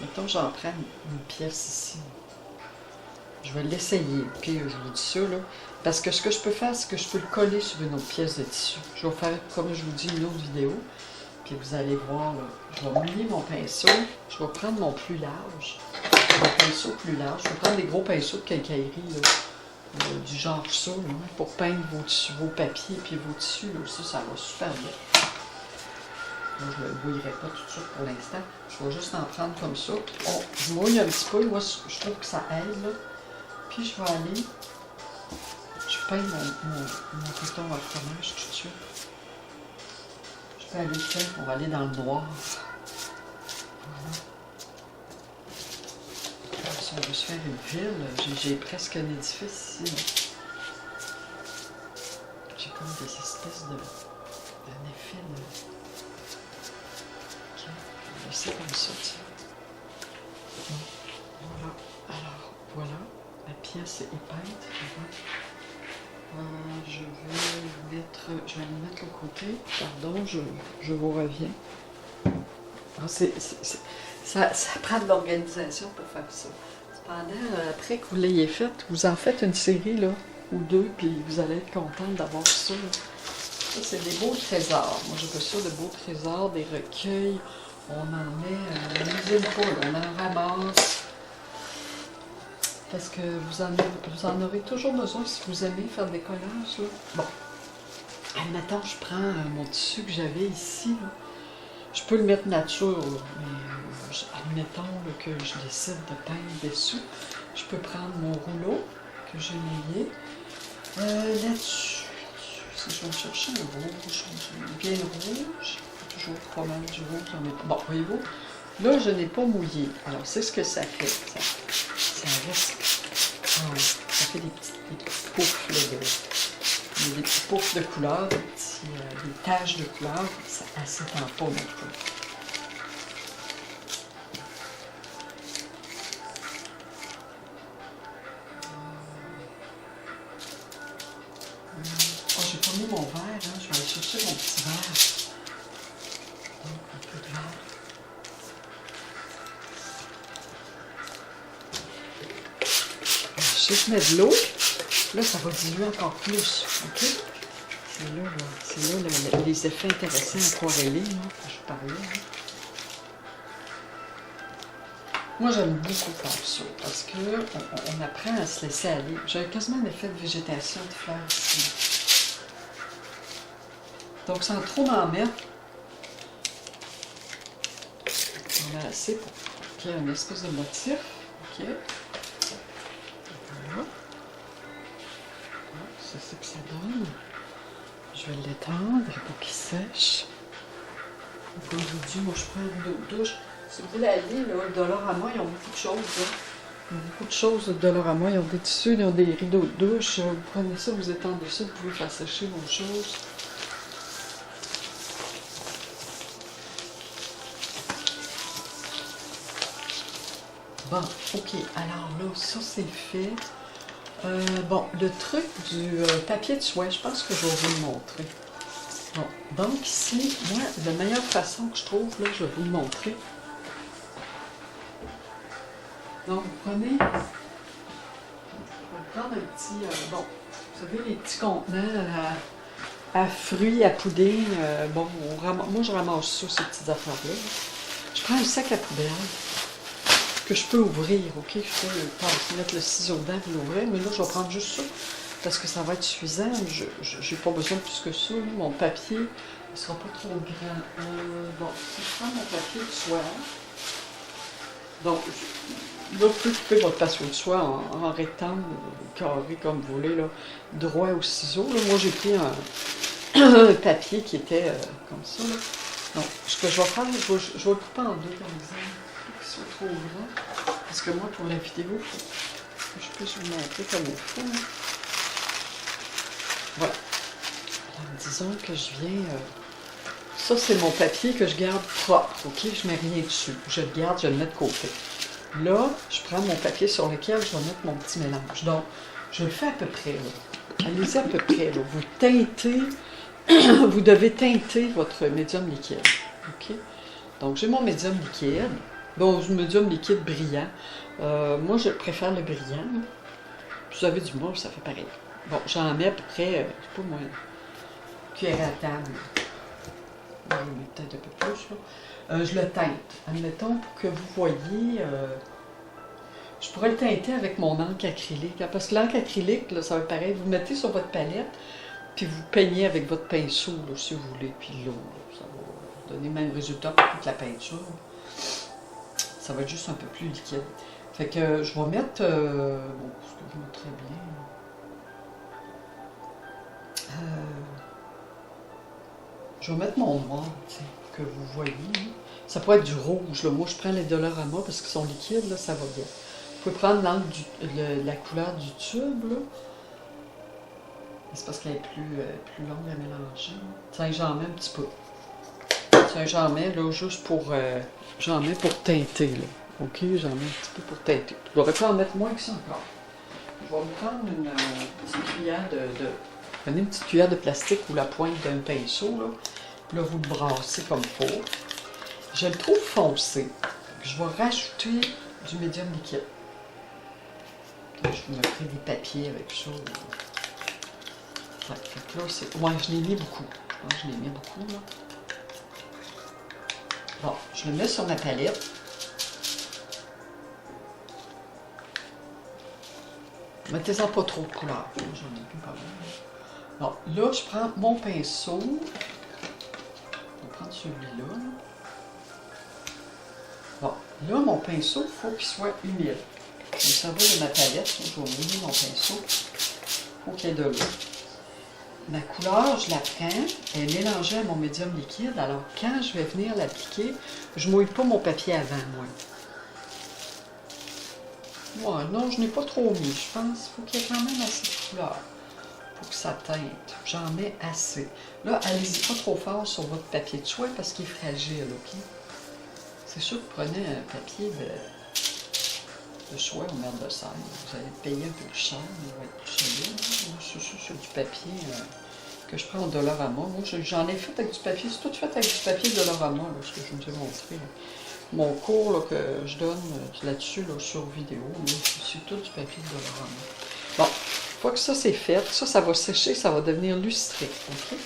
Mettons, j'en prends une pièce ici. Je vais l'essayer, ok? Je vous dis ça, là. Parce que ce que je peux faire, c'est que je peux le coller sur une autre pièce de tissu. Je vais faire, comme je vous dis, une autre vidéo. Puis vous allez voir, là, je vais mouiller mon pinceau. Je vais prendre mon plus large. Mon pinceau plus large. Je vais prendre des gros pinceaux de quincaillerie, là, du genre ça, là, pour peindre vos tissus, vos papiers puis vos tissus. Là, ça va super bien. Là, je ne le mouillerai pas tout de suite pour l'instant. Je vais juste en prendre comme ça. Oh, je mouille un petit peu. Moi, je trouve que ça aide. Là. Puis je vais aller... Je peins mon coton à fromage tout de suite. Je peux aller, tiens, on va aller dans le noir. Voilà. Comme si on veut se faire une ville, j'ai presque un édifice ici. J'ai comme des espèces d'un effet de... Ok, je vais laisser comme ça, tiens. Voilà, alors, voilà, la pièce est peinte. Je vais le mettre au côté. Pardon, je vous reviens. Ça prend de l'organisation pour faire ça. Cependant, après que vous l'ayez fait, vous en faites une série, là, ou deux, puis vous allez être content d'avoir ça. Ça, c'est des beaux trésors. Moi, j'appelle ça de beaux trésors, des recueils. On en met, on n'usine pas, on en ramasse. Parce que vous en aurez toujours besoin si vous aimez faire des collages. Là. Bon, admettons, je prends mon tissu que j'avais ici. Là. Je peux le mettre nature, là, mais admettons là, que je décide de peindre dessus. Je peux prendre mon rouleau que j'ai mouillé. Là-dessus, si je vais chercher un rouge, bien rouge, toujours pas mal du rouge. Bon, voyez-vous, là, je n'ai pas mouillé. Alors, c'est ce que ça fait. Ça reste. Ça fait des petits poufs, là, des petits poufs de couleur, des taches de couleur. Ça ne s'étend pas non plus. Oh, j'ai pas mis mon verre, hein. Je vais aller chercher mon petit verre. Donc, un peu de verre. Je mets de l'eau, là ça va diluer encore plus, ok? C'est là les effets intéressants aquarellés, là, que je parlais. Hein. Moi j'aime beaucoup faire ça, parce qu'on apprend à se laisser aller. J'ai quasiment un effet de végétation de fleurs ici. Donc sans trop m'en mettre, on a assez pour qu'il y ait une espèce de motif, ok? C'est ce que ça donne. Je vais l'étendre pour qu'il sèche. Comme je vous dis, moi je prends une eau de douche. Si vous voulez aller, là, Dollarama, ils ont beaucoup de choses. Là. Ils ont beaucoup de choses, Dollarama. Ils ont des tissus, ils ont des rideaux de douche. Vous prenez ça, vous étendez ça, vous pouvez faire sécher vos choses. Bon, ok. Alors là, ça c'est fait. Bon, le truc du papier de soie, je pense que je vais vous le montrer. Bon, donc ici, moi, la meilleure façon que je trouve, là, je vais vous le montrer. Donc, vous prenez, on va prendre un petit, bon, vous savez, les petits contenants à fruits, à pudding, bon, moi je ramasse ça, ces petites affaires-là. Je prends un sac à poubelle que je peux ouvrir, ok? Je peux mettre le ciseau dedans et l'ouvrir, mais là, je vais prendre juste ça parce que ça va être suffisant. Je n'ai pas besoin de plus que ça. Là. Mon papier ne sera pas trop grand. Bon, si je prends mon papier de soie, donc, là, vous pouvez couper votre papier de soie en rectangle, carré, comme vous voulez, là, droit au ciseau. Là. Moi, j'ai pris un papier qui était comme ça. Là. Donc, ce que je vais faire, je vais le couper en deux, par exemple, pour qu'il soit trop grand. Parce que moi, pour la vidéo, il faut que je puisse vous montrer comme il faut. Là. Voilà. Alors, disons que je viens... ça, c'est mon papier que je garde propre, ok? Je ne mets rien dessus. Je le garde, je le mets de côté. Là, je prends mon papier sur lequel je vais mettre mon petit mélange. Donc, je le fais à peu près, là. Allez-y à peu près, là. Vous teintez... vous devez teinter votre médium liquide. OK? Donc, j'ai mon médium liquide. Bon, un médium liquide brillant. Moi, je préfère le brillant. Vous avez du mousse, ça fait pareil. Bon, j'en mets à peu près, je sais pas moi, cuillère à table. Je vais mettre peut-être un peu plus, là. Je le teinte. Admettons, pour que vous voyez... je pourrais le teinter avec mon encre acrylique. Là, parce que l'encre acrylique, là, ça va être pareil. Vous le mettez sur votre palette. Puis vous peignez avec votre pinceau, là, si vous voulez, puis l'eau, ça va donner le même résultat que la peinture. Ça va être juste un peu plus liquide. Fait que je vais mettre, bon, ce que je mettrais bien, je vais mettre mon noir, que vous voyez. Ça peut être du rouge, là. Moi je prends les Dollarama parce qu'ils sont liquides, là, ça va bien. Vous pouvez prendre la couleur du tube, là. C'est parce qu'elle est plus longue à mélanger. Tiens, j'en mets un petit peu. Tiens, j'en mets là juste pour... j'en mets pour teinter, là. OK? J'en mets un petit peu pour teinter. J'aurais pu en mettre moins que ça encore. Je vais me prendre une petite cuillère prenez une petite cuillère de plastique ou la pointe d'un pinceau, là. Là, vous le brassez comme il faut. Je le trouve foncé. Je vais rajouter du médium liquide. Là, je vous mettrai des papiers avec ça. Ouais, fait que là, ouais, je l'ai mis beaucoup. Je pense que je l'ai mis beaucoup, là. Bon, je le mets sur ma palette. Mettez-en pas trop de couleur. J'en ai plus pas mal. Bon, là, je prends mon pinceau. Je vais prendre celui-là. Bon, là, mon pinceau, il faut qu'il soit humide. Donc, ça va de ma palette. Je vais mouiller mon pinceau. Il faut qu'il y ait de l'eau. Ma couleur, je la prends, elle est mélangée à mon médium liquide. Alors, quand je vais venir l'appliquer, je ne mouille pas mon papier avant, moi. Ouais, non, je n'ai pas trop mis. Je pense qu'il faut qu'il y ait quand même assez de couleur pour que ça teinte. J'en mets assez. Là, allez-y pas trop fort sur votre papier de soie parce qu'il est fragile, OK? C'est sûr que vous prenez un papier de soie ou merde de sel. Vous allez payer un peu plus cher, mais il va être plus solide. C'est du papier que je prends au Dollarama. Moi, j'en ai fait avec du papier. C'est tout fait avec du papier Dollarama, là, ce que je vous ai montré. Là. Mon cours là, que je donne là-dessus là, sur vidéo, c'est tout du papier Dollarama. Bon, une fois que ça c'est fait, ça va sécher, ça va devenir lustré. OK?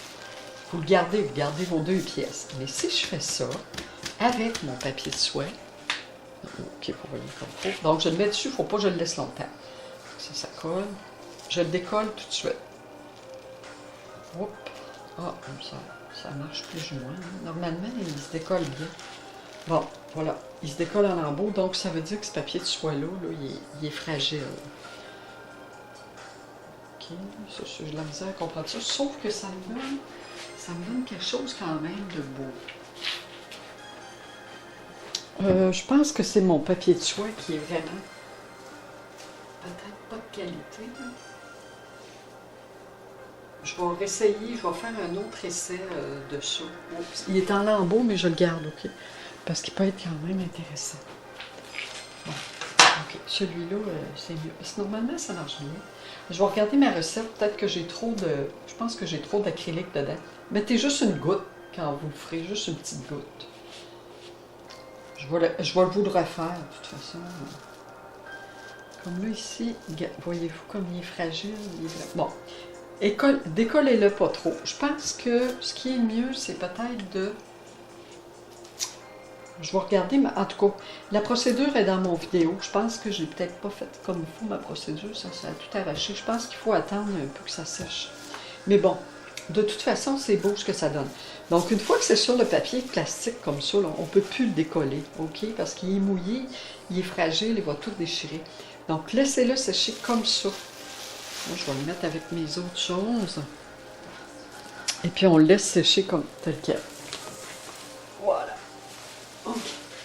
Vous le gardez, vous gardez vos deux pièces. Mais si je fais ça avec mon papier de soie, OK, vous voyez comme il faut. Donc, je le mets dessus, il ne faut pas que je le laisse longtemps. Ça colle. Je le décolle tout de suite. Oups. Ah, comme ça marche plus ou moins. Normalement, il se décolle bien. Bon, voilà. Il se décolle en lambeaux, donc ça veut dire que ce papier de soie-là, il est fragile. OK, ça, j'ai de la misère à comprendre ça. Sauf que ça me donne quelque chose quand même de beau. Je pense que c'est mon papier de soie qui est vraiment peut-être pas de qualité. Je vais réessayer, je vais faire un autre essai de ça. Il est en lambeaux, mais je le garde, OK? Parce qu'il peut être quand même intéressant. Bon. OK, celui-là, c'est mieux. Parce que normalement, ça marche bien. Je vais regarder ma recette. Peut-être que j'ai trop de... Je pense que j'ai trop d'acrylique dedans. Mettez juste une goutte quand vous le ferez. Juste une petite goutte. Je vais vous le refaire, de toute façon. Comme là, ici, voyez-vous comme il est fragile? Bon, décollez-le pas trop. Je pense que ce qui est mieux, c'est peut-être de... Je vais regarder, mais en tout cas, la procédure est dans mon vidéo. Je pense que j'ai peut-être pas fait comme il faut ma procédure. Ça a tout arraché. Je pense qu'il faut attendre un peu que ça sèche. Mais bon, de toute façon, c'est beau ce que ça donne. Donc, une fois que c'est sur le papier plastique comme ça, là, on ne peut plus le décoller, OK? Parce qu'il est mouillé, il est fragile, il va tout déchirer. Donc, laissez-le sécher comme ça. Moi, je vais le mettre avec mes autres choses. Et puis, on le laisse sécher comme tel quel. Voilà. OK.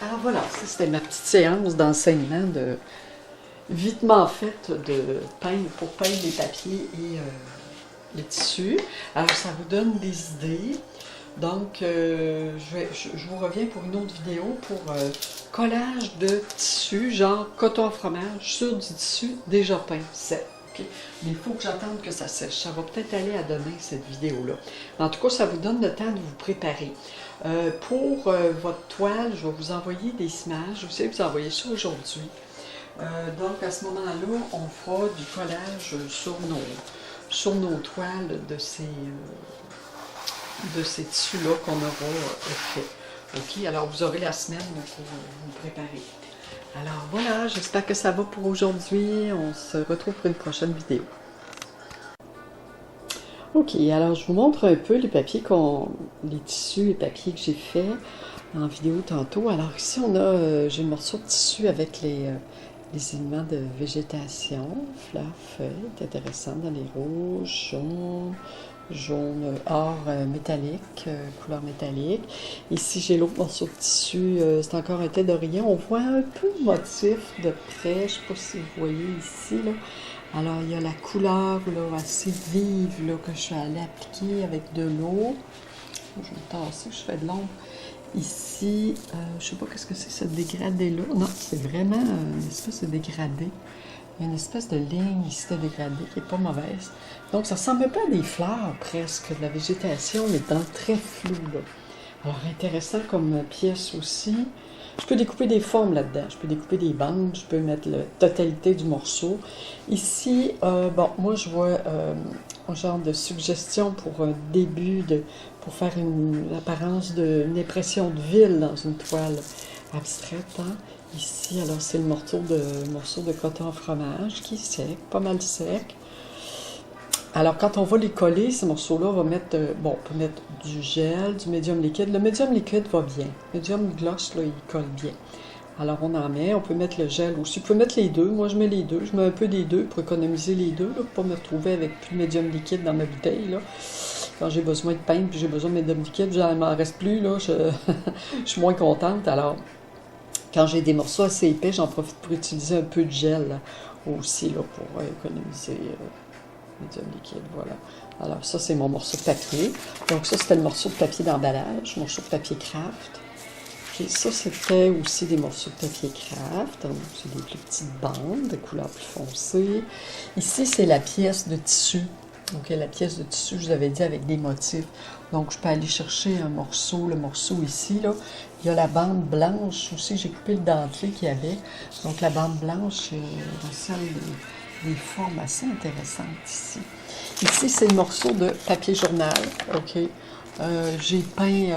Alors, voilà, ça, c'était ma petite séance d'enseignement de vitement faite de peindre pour peindre les papiers et les tissus. Alors, ça vous donne des idées. Donc, je vous reviens pour une autre vidéo pour collage de tissu, genre coton à fromage sur du tissu déjà peint, sec. Okay? Mais il faut que j'attende que ça sèche. Ça va peut-être aller à demain, cette vidéo-là. En tout cas, ça vous donne le temps de vous préparer. Pour votre toile, je vais vous envoyer des images. Je sais que vous envoyez ça aujourd'hui. Donc, à ce moment-là, on fera du collage sur nos toiles de ces tissus-là qu'on aura fait. OK? Alors, vous aurez la semaine pour vous préparer. Alors, voilà, j'espère que ça va pour aujourd'hui. On se retrouve pour une prochaine vidéo. OK, alors je vous montre un peu les papiers les tissus et papiers que j'ai fait en vidéo tantôt. Alors ici, j'ai un morceau de tissu avec les éléments de végétation, fleurs, feuilles, c'est intéressant, dans les rouges, jaune or métallique, couleur métallique. Ici, j'ai l'autre morceau de tissu, c'est encore un thé d'oreiller. On voit un peu le motif de près, je ne sais pas si vous voyez ici, là. Alors, il y a la couleur là, assez vive là, que je suis allée appliquer avec de l'eau. Je vais me tasser, je fais de l'ombre. Ici, je ne sais pas qu'est-ce que c'est, ce dégradé-là. Non, c'est vraiment une espèce de dégradé. Il y a une espèce de ligne ici de dégradé qui n'est pas mauvaise. Donc, ça ressemble un peu à des fleurs presque, de la végétation, mais dans très flou. Là. Alors, intéressant comme pièce aussi. Je peux découper des formes là-dedans. Je peux découper des bandes. Je peux mettre la totalité du morceau. Ici, bon, moi, je vois un genre de suggestion pour un début, pour faire une apparence une impression de ville dans une toile abstraite. Hein? Ici, alors, c'est le morceau de coton à fromage qui est sec, pas mal sec. Alors, quand on va les coller, ces morceaux-là, on va mettre, bon, on peut mettre du gel, du médium liquide. Le médium liquide va bien. Le médium gloss, là, il colle bien. Alors, on en met. On peut mettre le gel aussi. Vous pouvez mettre les deux. Moi, je mets les deux. Je mets un peu des deux pour économiser les deux, là, pour pas me retrouver avec plus de médium liquide dans ma bouteille, là. Quand j'ai besoin de peindre, puis j'ai besoin de médium liquide, il m'en reste plus, là. Je suis moins contente. Alors, quand j'ai des morceaux assez épais, j'en profite pour utiliser un peu de gel, là, aussi, là, pour économiser... médium liquide, voilà. Alors ça, c'est mon morceau de papier. Donc ça, c'était le morceau de papier d'emballage, morceau de papier craft. Et ça, c'était aussi des morceaux de papier craft. Donc, c'est des plus petites bandes de couleur plus foncée. Ici, c'est la pièce de tissu. Donc, la pièce de tissu, je vous avais dit, avec des motifs. Donc, je peux aller chercher un morceau, le morceau ici, là. Il y a la bande blanche aussi. J'ai coupé le dentelé qu'il y avait. Donc, la bande blanche, celle des formes assez intéressantes ici. Ici, c'est le morceau de papier journal, OK? J'ai peint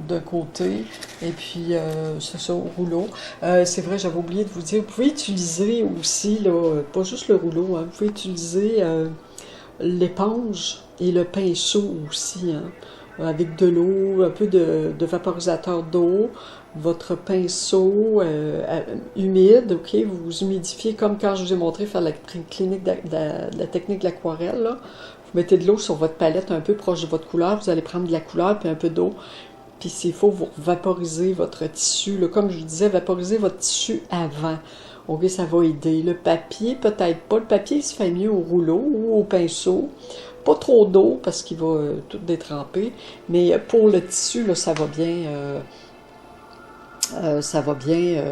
de côté, et puis c'est ça, au rouleau. C'est vrai, j'avais oublié de vous dire, vous pouvez utiliser aussi, là, pas juste le rouleau, hein, vous pouvez utiliser l'éponge et le pinceau aussi, hein, avec de l'eau, un peu de vaporisateur d'eau, votre pinceau humide, OK, vous humidifiez comme quand je vous ai montré faire la technique de l'aquarelle, là. Vous mettez de l'eau sur votre palette un peu proche de votre couleur, vous allez prendre de la couleur puis un peu d'eau, puis s'il faut, vous vaporiser votre tissu, là, comme je vous disais, vaporiser votre tissu avant. OK, ça va aider. Le papier, peut-être pas. Le papier, il se fait mieux au rouleau ou au pinceau. Pas trop d'eau parce qu'il va tout détremper, mais pour le tissu, là, ça va bien Ça va bien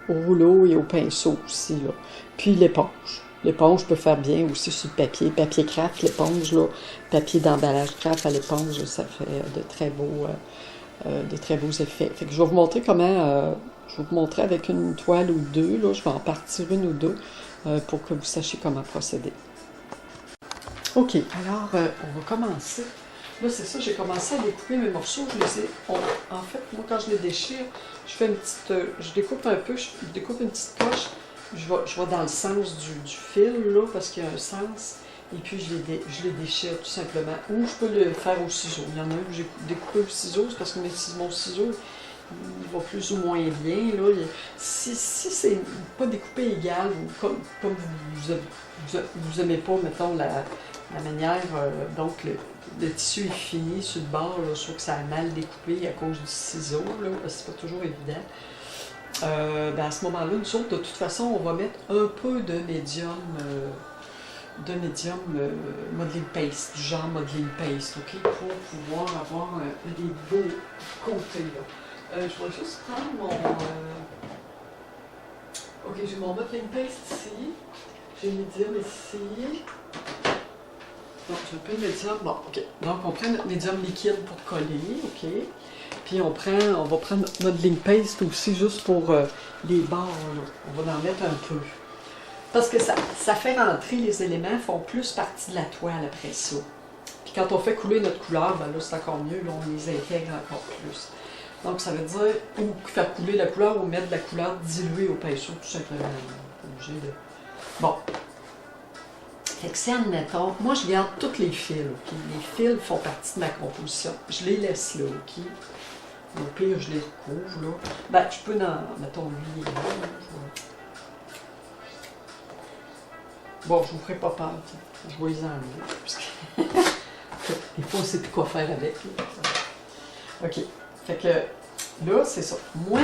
au rouleau et au pinceau aussi, là. Puis l'éponge. L'éponge peut faire bien aussi sur le papier. Papier craft, l'éponge, là. Papier d'emballage craft à l'éponge, ça fait de très beaux effets. Fait que je vais vous montrer comment... je vais vous montrer avec une toile ou deux, là. Je vais en partir une ou deux pour que vous sachiez comment procéder. OK, alors on va commencer. Là, c'est ça, j'ai commencé à découper mes morceaux. Je les ai, en fait, moi, quand je les déchire, je fais une petite... je découpe un peu, je découpe une petite coche. Je vais dans le sens du fil, là, parce qu'il y a un sens. Et puis, je les déchire tout simplement. Ou je peux le faire au ciseau. Il y en a un que j'ai découpé au ciseau, c'est parce que mon ciseau, il va plus ou moins bien. Là. Si c'est pas découpé égal, ou comme vous aimez pas, mettons, la manière donc le tissu est fini sur le bord, là, soit que ça a mal découpé à cause du ciseau, là, parce que c'est pas toujours évident. Ben à ce moment-là, nous autres, de toute façon, on va mettre un peu de médium modeling paste, du genre modeling paste, ok, pour pouvoir avoir des beaux côtés. Là. Je vais juste prendre mon... ok, j'ai mon modeling paste ici, j'ai le médium ici. Donc, j'ai un peu de médium. Bon, ok. Donc, on prend notre médium liquide pour coller, ok. Puis, on va prendre notre modeling paste aussi juste pour les bords, là. On va en mettre un peu. Parce que ça fait rentrer les éléments, font plus partie de la toile après ça. Puis, quand on fait couler notre couleur, ben là, c'est encore mieux, là, on les intègre encore plus. Donc, ça veut dire, ou faire couler la couleur ou mettre de la couleur diluée au pinceau, tout simplement. Obligé de... Bon. Fait que si, admettons, moi je garde tous les fils, ok? Les fils font partie de ma composition. Je les laisse là, ok? Au pire, je les recouvre, là. Ben, je peux, mettons, lui, là. Bon, je vous ferai pas peur, t'sais. Je vais les enlever. Des fois, on ne sait plus quoi faire avec. Là. Ok. Fait que, là, c'est ça. Moi,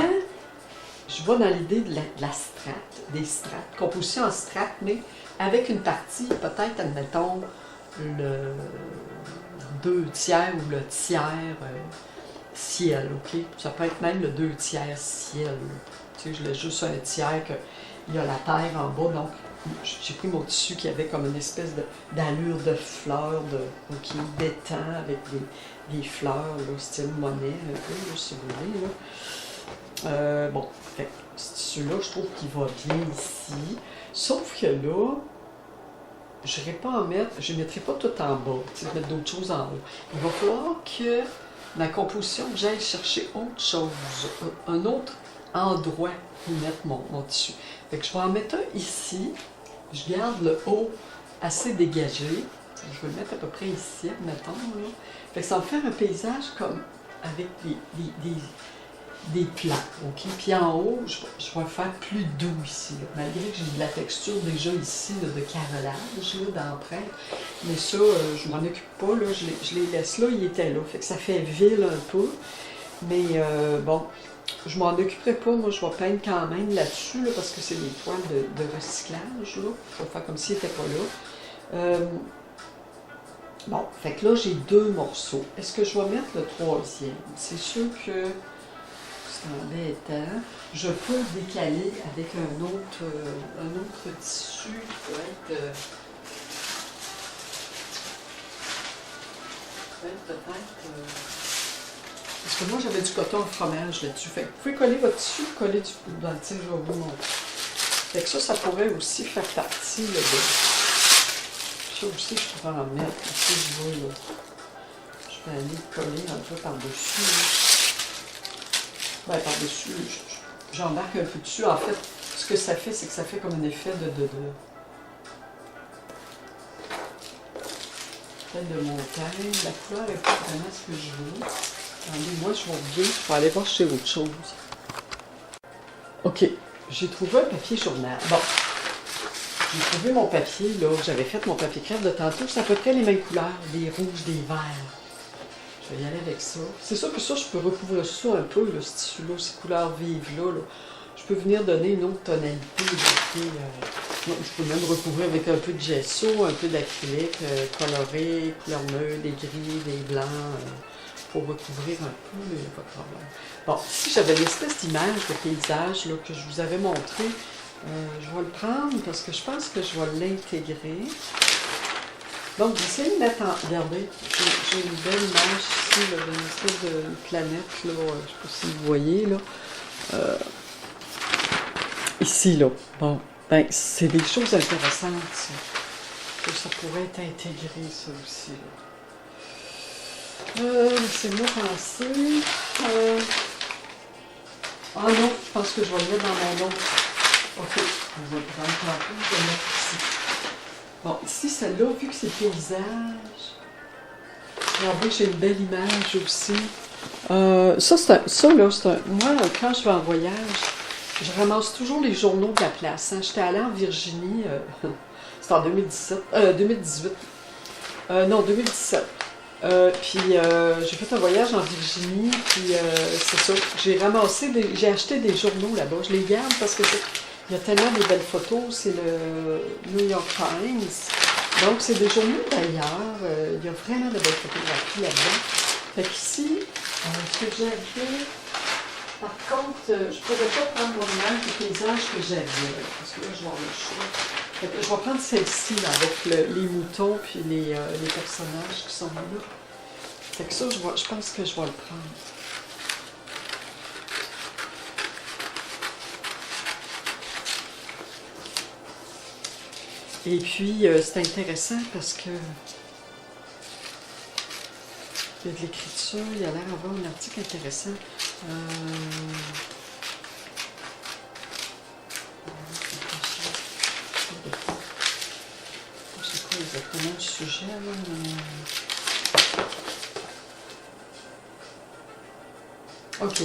je vais dans l'idée de la strate, des strates, composition en strate, mais avec une partie, peut-être, admettons, le 2 tiers ou le tiers ciel, ok? Ça peut être même le 2 tiers ciel. Tu sais, je laisse juste un tiers, qu'il y a la terre en bas, donc j'ai pris mon tissu qui avait comme une espèce d'allure de fleurs, qui d'étang avec des fleurs, là, style monnaie, un peu, là, si vous voulez, là. Bon, fait, ce tissu-là, je trouve qu'il va bien ici. Sauf que là, je ne mettrai pas tout en bas, je vais mettre d'autres choses en haut. Il va falloir que ma composition, j'aille chercher autre chose, un autre endroit pour mettre mon tissu. Fait que je vais en mettre un ici, je garde le haut assez dégagé, je vais le mettre à peu près ici, mettons. Là. Fait que ça va faire un paysage comme avec des plans, ok? Puis en haut, je vais faire plus doux ici, là. Malgré que j'ai de la texture déjà ici, là, de carrelage, d'empreinte. Mais ça, je m'en occupe pas, là, je les laisse là, ils étaient là. Fait que ça fait ville un peu. Mais bon, je m'en occuperai pas, moi je vais peindre quand même là-dessus, là, parce que c'est des toiles de recyclage, là. Je vais faire comme s'ils n'étaient pas là. Bon, fait que là, j'ai 2 morceaux. Est-ce que je vais mettre le 3e? C'est sûr que c'est embêtant. Je peux décaler avec un autre tissu qui peut être peut-être... Parce que moi, j'avais du coton en fromage là-dessus. Fait que vous pouvez coller votre tissu, coller du... Ben, tiens, je vais vous montrer. Fait que ça pourrait aussi faire partie là, de... Ça aussi, je pourrais en mettre. Ici, je vais, là. Je vais aller coller un peu par-dessus. Ben, par-dessus, j'embarque un peu dessus. En fait, ce que ça fait, c'est que ça fait comme un effet de montagne. La couleur n'est pas vraiment ce que je veux. Attendez, moi, je vais aller voir chez autre chose. OK, j'ai trouvé un papier journal. Bon, j'ai trouvé mon papier, là, j'avais fait mon papier crêpe de tantôt. C'est à peu près les mêmes couleurs, des rouges, des verts. Je vais y aller avec ça. C'est sûr que ça, je peux recouvrir ça un peu, là, ce tissu-là, ces couleurs vives-là. Là. Je peux venir donner une autre tonalité. Je peux même recouvrir avec un peu de gesso, un peu d'acrylique coloré, couleur neutre, des gris, des blancs. faut recouvrir un peu, il n'y a pas de problème. Bon, ici, j'avais l'espèce d'image de paysage là, que je vous avais montré. Je vais le prendre parce que je pense que je vais l'intégrer. Donc, j'essaie de mettre en... Regardez, j'ai une belle image ici, là, d'une espèce de planète, là, je ne sais pas si vous voyez, là. Ici, là. Bon, ben, c'est des choses intéressantes, ça. Que ça pourrait être intégré, ça aussi, là. Laissez-moi penser. Ah non, je pense que je vais le mettre dans mon autre. Ok, on va le prendre tantôt, je vais le mettre ici. Bon, ici, celle-là, vu que c'est paysage, regardez, j'ai une belle image aussi. Moi, quand je vais en voyage, je ramasse toujours les journaux de la place. Hein. J'étais allée en Virginie, c'était en 2018. Non, 2017. Puis j'ai fait un voyage en Virginie, puis c'est ça. J'ai acheté des journaux là-bas. Je les garde parce que il y a tellement de belles photos. C'est le New York Times. Donc, c'est des journaux d'ailleurs. Il y a vraiment de belles photographies là-dedans. Fait qu'ici, ce que j'avais, par contre, je ne pourrais pas prendre mon image du paysage que j'avais, parce que là, je vais avoir le choix. Fait que je vais prendre celle-ci, là, avec les moutons puis les personnages qui sont là. Fait que ça, je pense que je vais le prendre. Et puis, c'est intéressant parce que il y a de l'écriture, il y a l'air d'avoir un article intéressant. C'est quoi exactement le sujet, là? OK.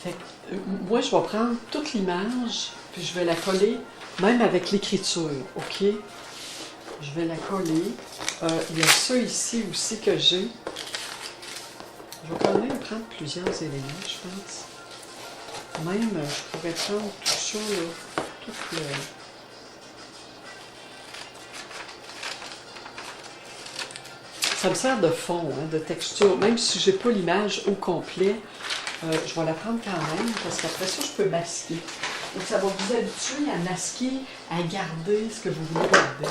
Fait que, moi, je vais prendre toute l'image, puis je vais la coller, même avec l'écriture, OK? Je vais la coller. Il y a ça ici aussi que j'ai. Je vais quand même prendre plusieurs éléments, je pense. Même, je pourrais prendre tout ça, là, tout le... Ça me sert de fond, hein, de texture. Même si je n'ai pas l'image au complet, je vais la prendre quand même, parce qu'après ça, je peux masquer. Donc, ça va vous habituer à masquer, à garder ce que vous voulez garder.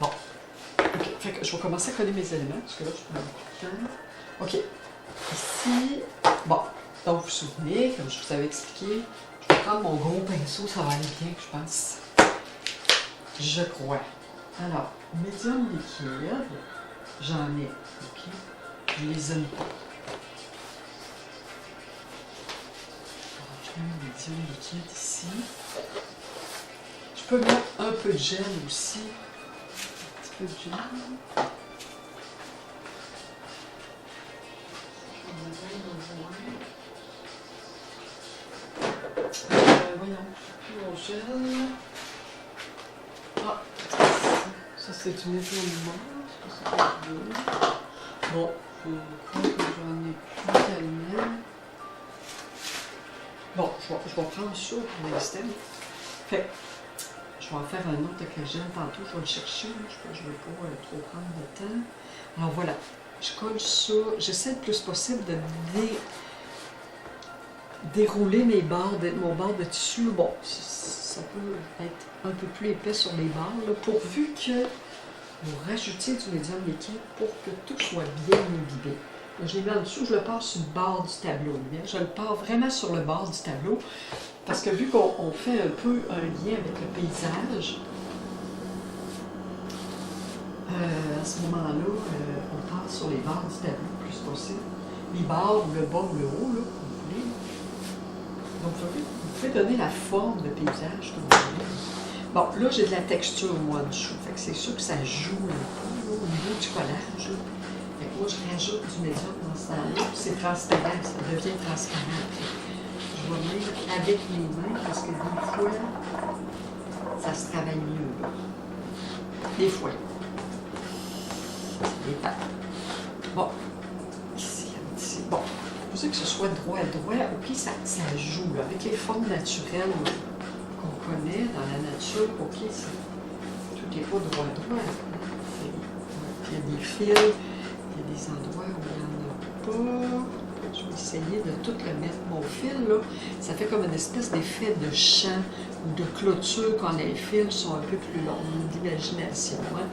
Bon. OK. Fait que je vais commencer à coller mes éléments, parce que là, je prends beaucoup de temps. OK. Ici, bon. Donc, vous vous souvenez, comme je vous avais expliqué, je vais prendre mon gros pinceau, ça va aller bien, je pense. Je crois. Alors, médium liquide, j'en ai. OK. Je les aime pas. Un médium liquide ici. Je peux mettre un peu de gel aussi. Un petit peu de gel. Voyons, plus au gel. Ah, ça c'est une étoile. Bon, je crois que j'en ai plus tellement. Bon, je vais prendre ça pour l'instant. Fait je vais en faire un autre avec le gel tantôt, je vais le chercher. Je ne vais pas trop prendre de temps. Alors voilà, je colle ça. J'essaie le plus possible de dérouler mon bord de tissu. Bon, ça peut être un peu plus épais sur les bords, là, pourvu que vous rajoutiez du médium liquide pour que tout soit bien imbibé. Je l'ai mis en dessous, je le pars sur le bord du tableau. Je le pars vraiment sur le bord du tableau, parce que vu qu'on fait un peu un lien avec le paysage, à ce moment-là, on part sur les bords du tableau le plus possible. Les bords, le bas ou le haut, là, comme vous voulez. Donc, vous pouvez donner la forme de paysage que vous voulez. Bon, là, j'ai de la texture, moi, en dessous. Fait que c'est sûr que ça joue un peu là, au niveau du collage. Là. Fait que moi, je rajoute du médium dans ce temps-là. C'est transparent, ça devient transparent. Je vais venir avec mes mains parce que des fois, ça se travaille mieux. Là. Des fois. C'est des pattes. Bon. Ici. Bon. Pour que ce soit droit, ok, ça joue là, avec les formes naturelles qu'on connaît dans la nature, ok, tout n'est pas droit. Il y a des fils, il y a des endroits où il y en a pas. Je vais essayer de tout le mettre. Mon fil, là, ça fait comme une espèce d'effet de champ ou de clôture quand les fils sont un peu plus longs, d'imagination. Hein?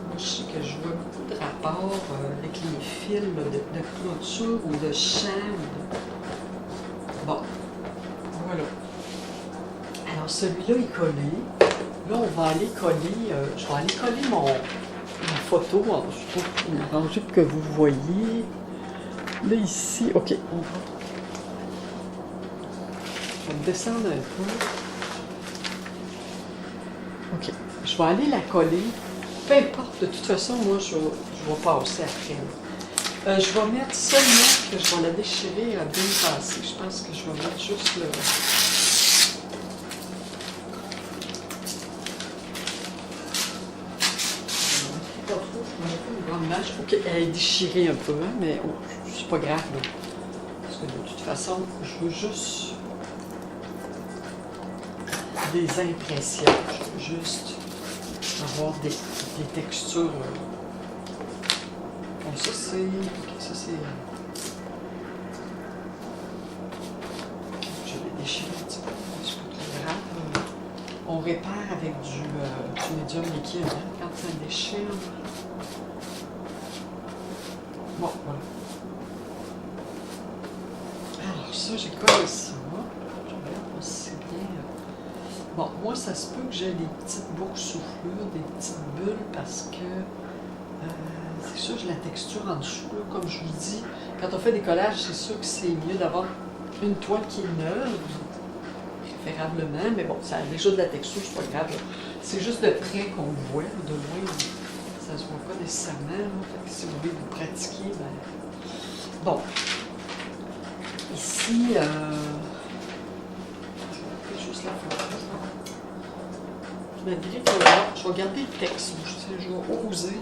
Moi, je sais que je vois beaucoup de rapports avec les fils là, de clôture ou de champ. Bon, voilà. Alors, celui-là est collé. Là, on va aller coller, je vais aller coller ma photo en dessous, arranger pour que vous voyez. Là, ici, OK, on va descendre un peu. OK, je vais aller la coller. Peu importe, de toute façon, moi, je vais passer après. Je vais mettre seulement que je vais la déchirer à bien passer. Je pense que je vais mettre juste le... OK, elle est déchirée un peu, hein, mais oh, c'est pas grave. Là. Parce que de toute façon, je veux juste des impressions. Je veux juste avoir des textures. Bon, ça c'est... OK, ça c'est... Je l'ai déchiré un petit peu. C'est pas très grave. On répare avec du médium liquide, hein, quand ça déchire. Bon, voilà. Alors, ça, j'ai collé ça. Je regarde si c'est bien. Bon, moi, ça se peut que j'ai des petites boucles soufflures, des petites bulles, parce que c'est sûr, j'ai la texture en dessous. Là, comme je vous dis, quand on fait des collages, c'est sûr que c'est mieux d'avoir une toile qui est neuve, préférablement, mais bon, ça a déjà de la texture, c'est pas grave. C'est juste de près qu'on le voit, de loin. Ça ne se voit pas nécessairement. Fait que si vous voulez vous pratiquer, ben... Bon. Ici, je vais juste la photo. Malgré que je vais garder le texte. Je vais oser.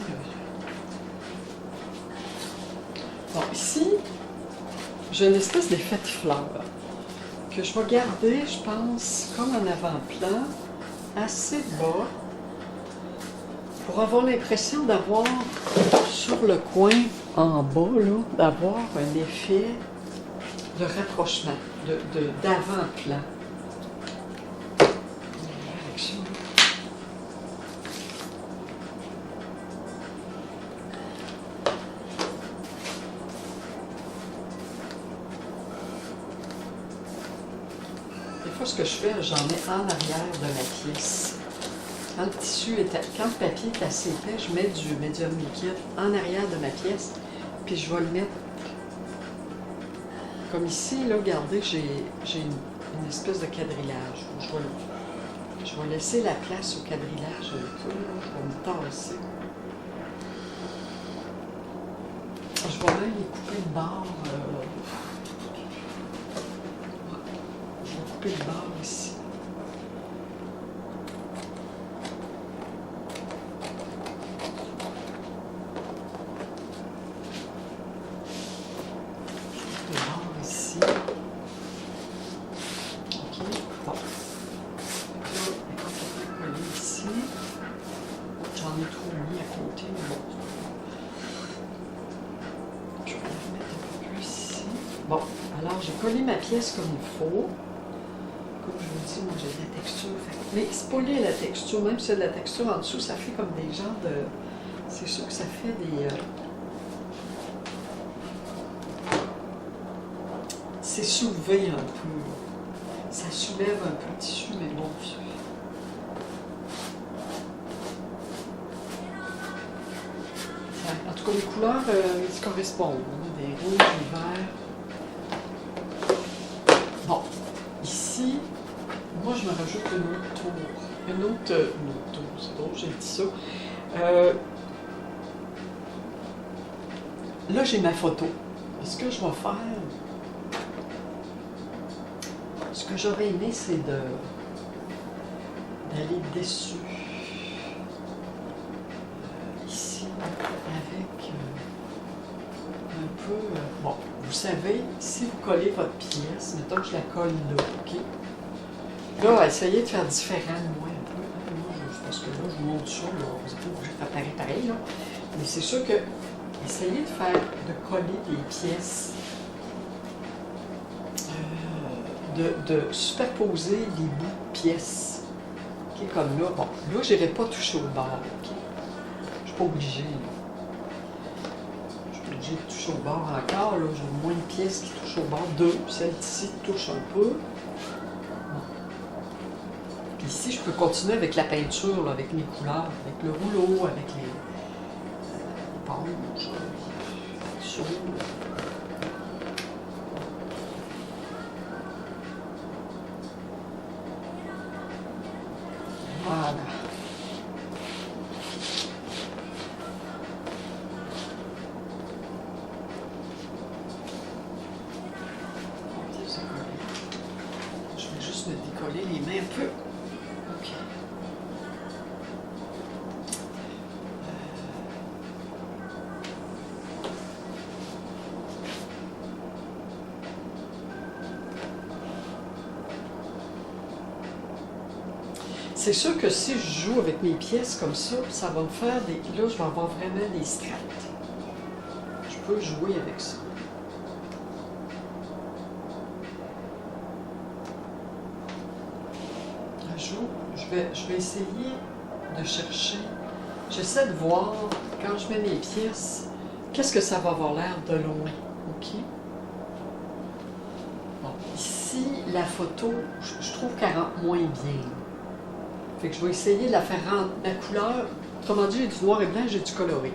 Bon, ici, j'ai une espèce d'effet de fleur que je vais garder, je pense, comme en avant-plan, assez bas, pour avoir l'impression d'avoir sur le coin en bas, là, d'avoir un effet de rapprochement, d'avant-plan. Des fois, ce que je fais, j'en mets en arrière de la pièce. Quand le papier est assez épais, je mets du médium liquide en arrière de ma pièce, puis je vais le mettre comme ici, là, regardez, j'ai une espèce de quadrillage. Je vais laisser la place au quadrillage un peu, là, je vais me tasser. Je vais même y couper le bord. Je vais couper le bord ici. Bon, alors j'ai collé ma pièce comme il faut. Comme je vous dis, moi j'ai de la texture. Mais c'est pas lié à la texture, même si il y a de la texture en dessous, ça fait comme des genres de... C'est sûr que ça fait des... C'est soulevé un peu. Ça soulève un peu le tissu, mais bon... En tout cas, les couleurs, ils se correspondent. Des rouges, des verts. Bon, ici, moi je me rajoute une autre tour. Une autre tour, c'est drôle, j'ai dit ça. Là, j'ai ma photo. Ce que je vais faire, ce que j'aurais aimé, c'est d'aller dessus. Ici, avec un peu... bon, vous savez, si vous collez votre pièce, mettons que je la colle là, OK? Là, essayez de faire différent de moi un peu. Moi, parce que là, je vous montre ça, là, vous n'êtes pas obligé de faire pareil, là. Mais c'est sûr que essayer de coller des pièces, de superposer les bouts de pièces. Okay, comme là, bon, là, je n'irai pas toucher au bord. Okay? Je ne suis pas obligée. Je suis obligée de toucher au bord encore. J'ai moins de pièces qui touchent au bord. Deux, celle-ci touche un peu. Puis ici, je peux continuer avec la peinture, là, avec mes couleurs, avec le rouleau, avec les éponges, la peinture. Voilà. Je vais juste me décoller les mains un peu. OK. C'est sûr que si je joue avec mes pièces comme ça va me faire des... Là, je vais avoir vraiment des strates. Je peux jouer avec ça. Je vais essayer de chercher. J'essaie de voir, quand je mets mes pièces, qu'est-ce que ça va avoir l'air de loin. OK? Bon, ici, la photo, je trouve qu'elle rentre moins bien. Fait que je vais essayer de la faire rendre la couleur. Autrement dit, j'ai du noir et blanc, j'ai du coloré.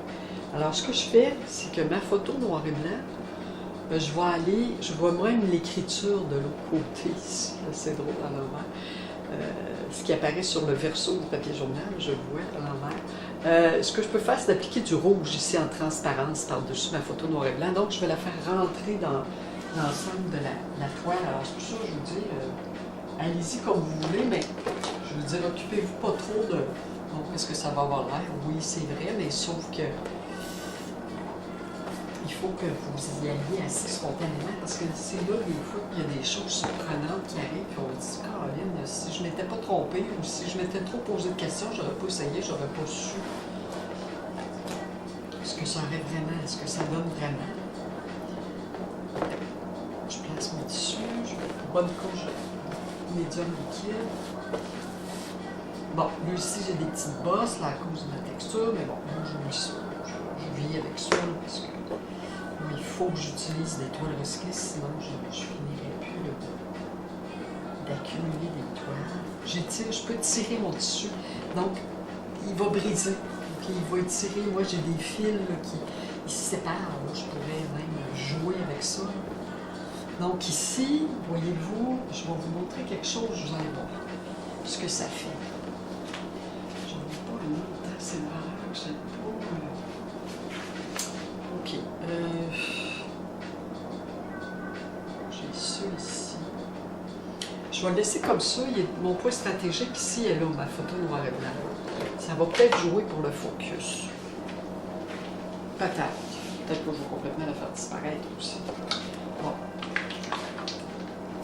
Alors, ce que je fais, c'est que ma photo noir et blanc, je vois même l'écriture de l'autre côté ici. C'est drôle à l'envers. Ce qui apparaît sur le verso du papier journal, je le vois à l'envers. Ce que je peux faire, c'est d'appliquer du rouge ici en transparence par-dessus ma photo noir et blanc. Donc, je vais la faire rentrer dans l'ensemble de la toile. Alors, c'est pour ça que je vous dis, allez-y comme vous voulez, mais je veux dire, occupez-vous pas trop de... Bon, est-ce que ça va avoir l'air? Oui, c'est vrai, mais sauf que il faut que vous y alliez assez spontanément, parce que c'est là, des fois, qu'il y a des choses surprenantes qui arrivent, puis on dit, Caroline, si je m'étais pas trompée, ou si je m'étais trop posé de questions, j'aurais pas essayé, j'aurais pas su ce que ça aurait vraiment, ce que ça donne vraiment. Je place mes tissus, je mets une bonne couche médium liquide. Bon, là aussi, j'ai des petites bosses, là, à cause de ma texture, mais bon, moi, j'oublie ça. Je vis avec ça, là, parce que il faut que j'utilise des toiles recyclées, sinon je finirai plus d'accumuler des toiles. Je peux tirer mon tissu, donc il va briser, puis il va étirer. Moi, j'ai des fils là, qui se séparent, là. Je pourrais même jouer avec ça. Donc ici, voyez-vous, je vais vous montrer quelque chose, je vous allez voir ce que ça fait. J'en ai pas un autre, c'est marrant que j'ai pas... OK. J'ai ça ici. Je vais le laisser comme ça. Mon point stratégique ici est là, ma photo noir et blanc. Ça va peut-être jouer pour le focus. Peut-être. Peut-être que je vais complètement la faire disparaître aussi. Bon.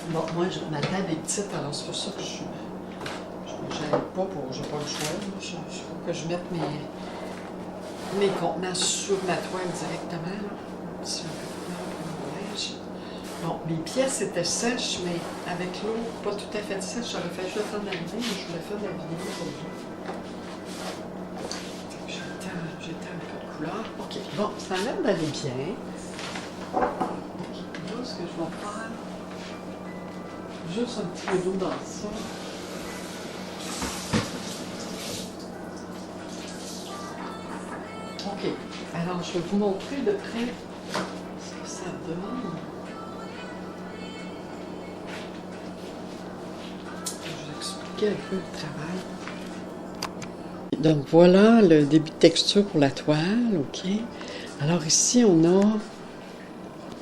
Bon, moi, ma table est petite, alors c'est pour ça que je n'arrête pas pour... J'ai pas le choix. Il faut que je mette mes contenants sur ma toile directement. Là. Si on peut bon, les pièces étaient sèches, mais avec l'eau pas tout à fait sèche, j'aurais fait juste le temps de la vider, mais je voulais faire de la vidéo aujourd'hui. J'étais un peu de couleur. OK, bon, ça a l'air d'aller bien. OK, là, ce que je vais faire, juste un petit peu d'eau dans ça. OK. Alors, je vais vous montrer de près ce que ça donne. Je vais vous expliquer un peu le travail. Donc, voilà le début de texture pour la toile. OK. Alors, ici, on a,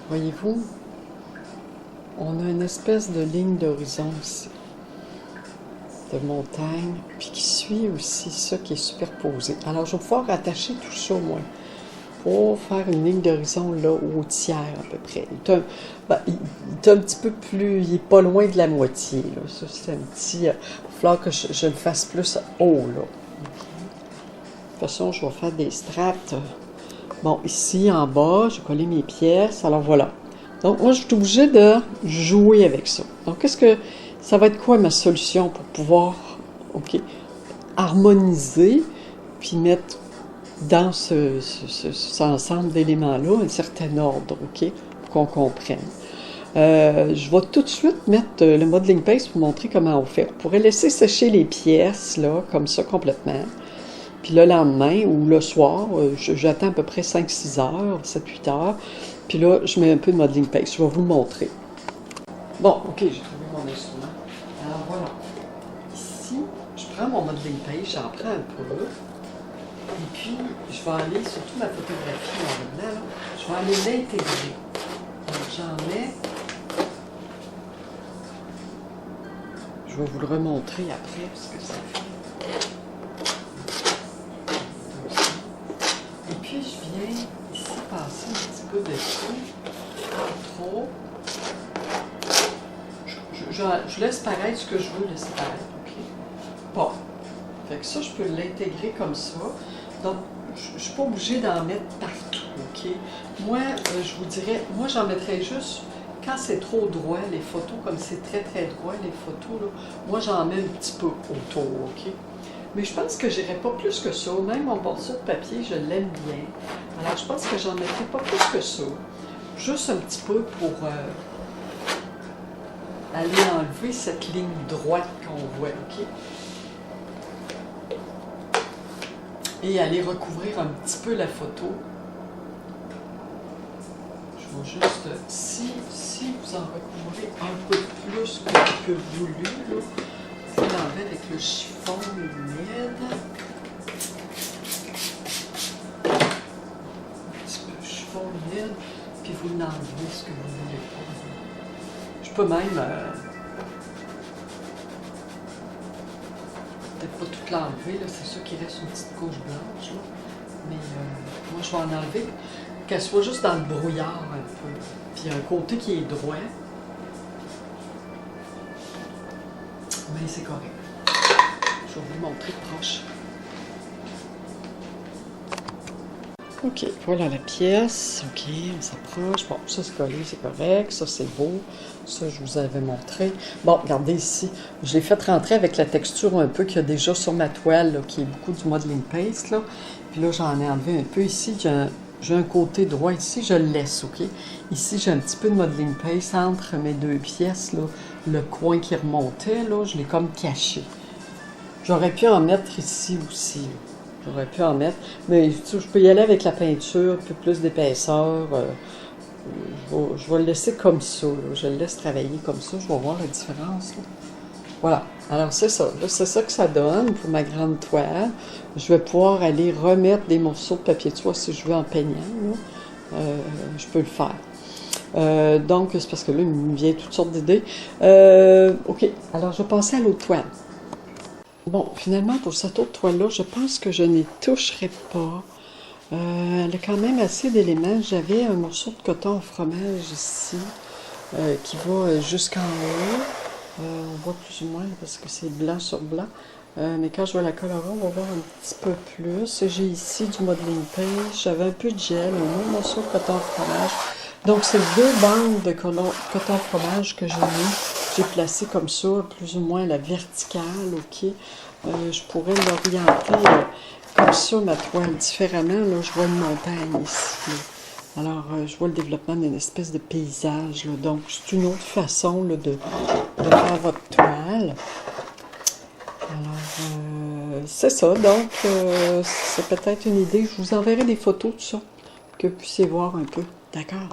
voyez-vous, on a une espèce de ligne d'horizon ici, de montagne, puis qui suit aussi ça qui est superposé. Alors, je vais pouvoir attacher tout ça au moins pour faire une ligne d'horizon là au tiers à peu près. Il est un petit peu plus, il n'est pas loin de la moitié. Là. Ça, c'est un petit... il va falloir que je le fasse plus haut. Là. Okay. De toute façon, je vais faire des strates Bon, ici, en bas, j'ai collé mes pièces. Alors, voilà. Donc, moi, je suis obligée de jouer avec ça. Donc, ça va être quoi ma solution pour pouvoir, OK, harmoniser, puis mettre dans cet ensemble d'éléments-là un certain ordre, OK, pour qu'on comprenne. Je vais tout de suite mettre le modeling paste pour montrer comment on fait. On pourrait laisser sécher les pièces, là, comme ça, complètement. Puis le lendemain ou le soir, j'attends à peu près 5-6 heures, 7-8 heures. Puis là, je mets un peu de modeling paste. Je vais vous le montrer. Bon, OK, j'ai trouvé mon instrument. Alors voilà. Ici, je prends mon modeling paste, j'en prends un peu. Et puis, je vais aller, surtout ma photographie en blanc, là, je vais aller l'intégrer. Donc, j'en mets. Je vais vous le remontrer après, ce que ça fait. Et puis, je viens ici passer un petit peu dessus. Pas trop. Je laisse paraître ce que je veux laisser paraître, OK? Bon. Fait que ça, je peux l'intégrer comme ça. Donc, je ne suis pas obligée d'en mettre partout, OK? Moi, je vous dirais, moi, j'en mettrais juste quand c'est trop droit, les photos, comme c'est très, très droit, les photos, là, moi, j'en mets un petit peu autour, OK? Mais je pense que j'irai pas plus que ça. Même mon morceau de papier, je l'aime bien. Alors, je pense que j'en mettrai pas plus que ça. Juste un petit peu pour aller enlever cette ligne droite qu'on voit, OK? Et aller recouvrir un petit peu la photo. Je vais juste, si vous en recouvrez un peu plus que voulu, là, vous l'enlevez avec le chiffon humide. Un petit peu de chiffon humide, puis vous l'enlevez ce que vous voulez pas. Je peux même peut-être pas tout l'enlever, là, c'est sûr qu'il reste une petite couche blanche, là. Mais moi je vais en enlever, qu'elle soit juste dans le brouillard un peu. Puis un côté qui est droit, mais c'est correct. Je vais vous le montrer proche. OK, voilà la pièce. OK, on s'approche. Bon, ça c'est collé, c'est correct. Ça c'est beau. Ça, je vous avais montré. Bon, regardez ici. Je l'ai fait rentrer avec la texture un peu qu'il y a déjà sur ma toile, là, qui est beaucoup du modeling paste, là. Puis là, j'en ai enlevé un peu ici. J'ai un côté droit ici, je le laisse, OK? Ici, j'ai un petit peu de modeling paste entre mes deux pièces, là. Le coin qui remontait, là, je l'ai comme caché. J'aurais pu en mettre ici aussi, là. J'aurais pu en mettre, mais je peux y aller avec la peinture, un peu plus d'épaisseur. Je vais le laisser comme ça, là. Je le laisse travailler comme ça, je vais voir la différence, là. Voilà, alors c'est ça. C'est ça que ça donne pour ma grande toile. Je vais pouvoir aller remettre des morceaux de papier de soie si je veux en peignant, là. Je peux le faire. Donc, c'est parce que là, il me vient toutes sortes d'idées. OK, alors je vais passer à l'autre toile. Bon, finalement, pour cette autre toile-là, je pense que je n'y toucherai pas. Elle a quand même assez d'éléments. J'avais un morceau de coton au fromage ici, qui va jusqu'en haut. On voit plus ou moins parce que c'est blanc sur blanc. Mais quand je vais la colorer, on va voir un petit peu plus. J'ai ici du modeling paste. J'avais un peu de gel, un autre morceau de coton au fromage. Donc, c'est deux bandes de coton fromage que j'ai mis. J'ai placé comme ça, plus ou moins à la verticale, OK? Je pourrais l'orienter comme ça, ma toile, différemment. Là, je vois une montagne ici. Là. Alors, je vois le développement d'une espèce de paysage. Là. Donc, c'est une autre façon là, de faire votre toile. Alors, c'est ça. Donc, c'est peut-être une idée. Je vous enverrai des photos de ça, que vous puissiez voir un peu. D'accord?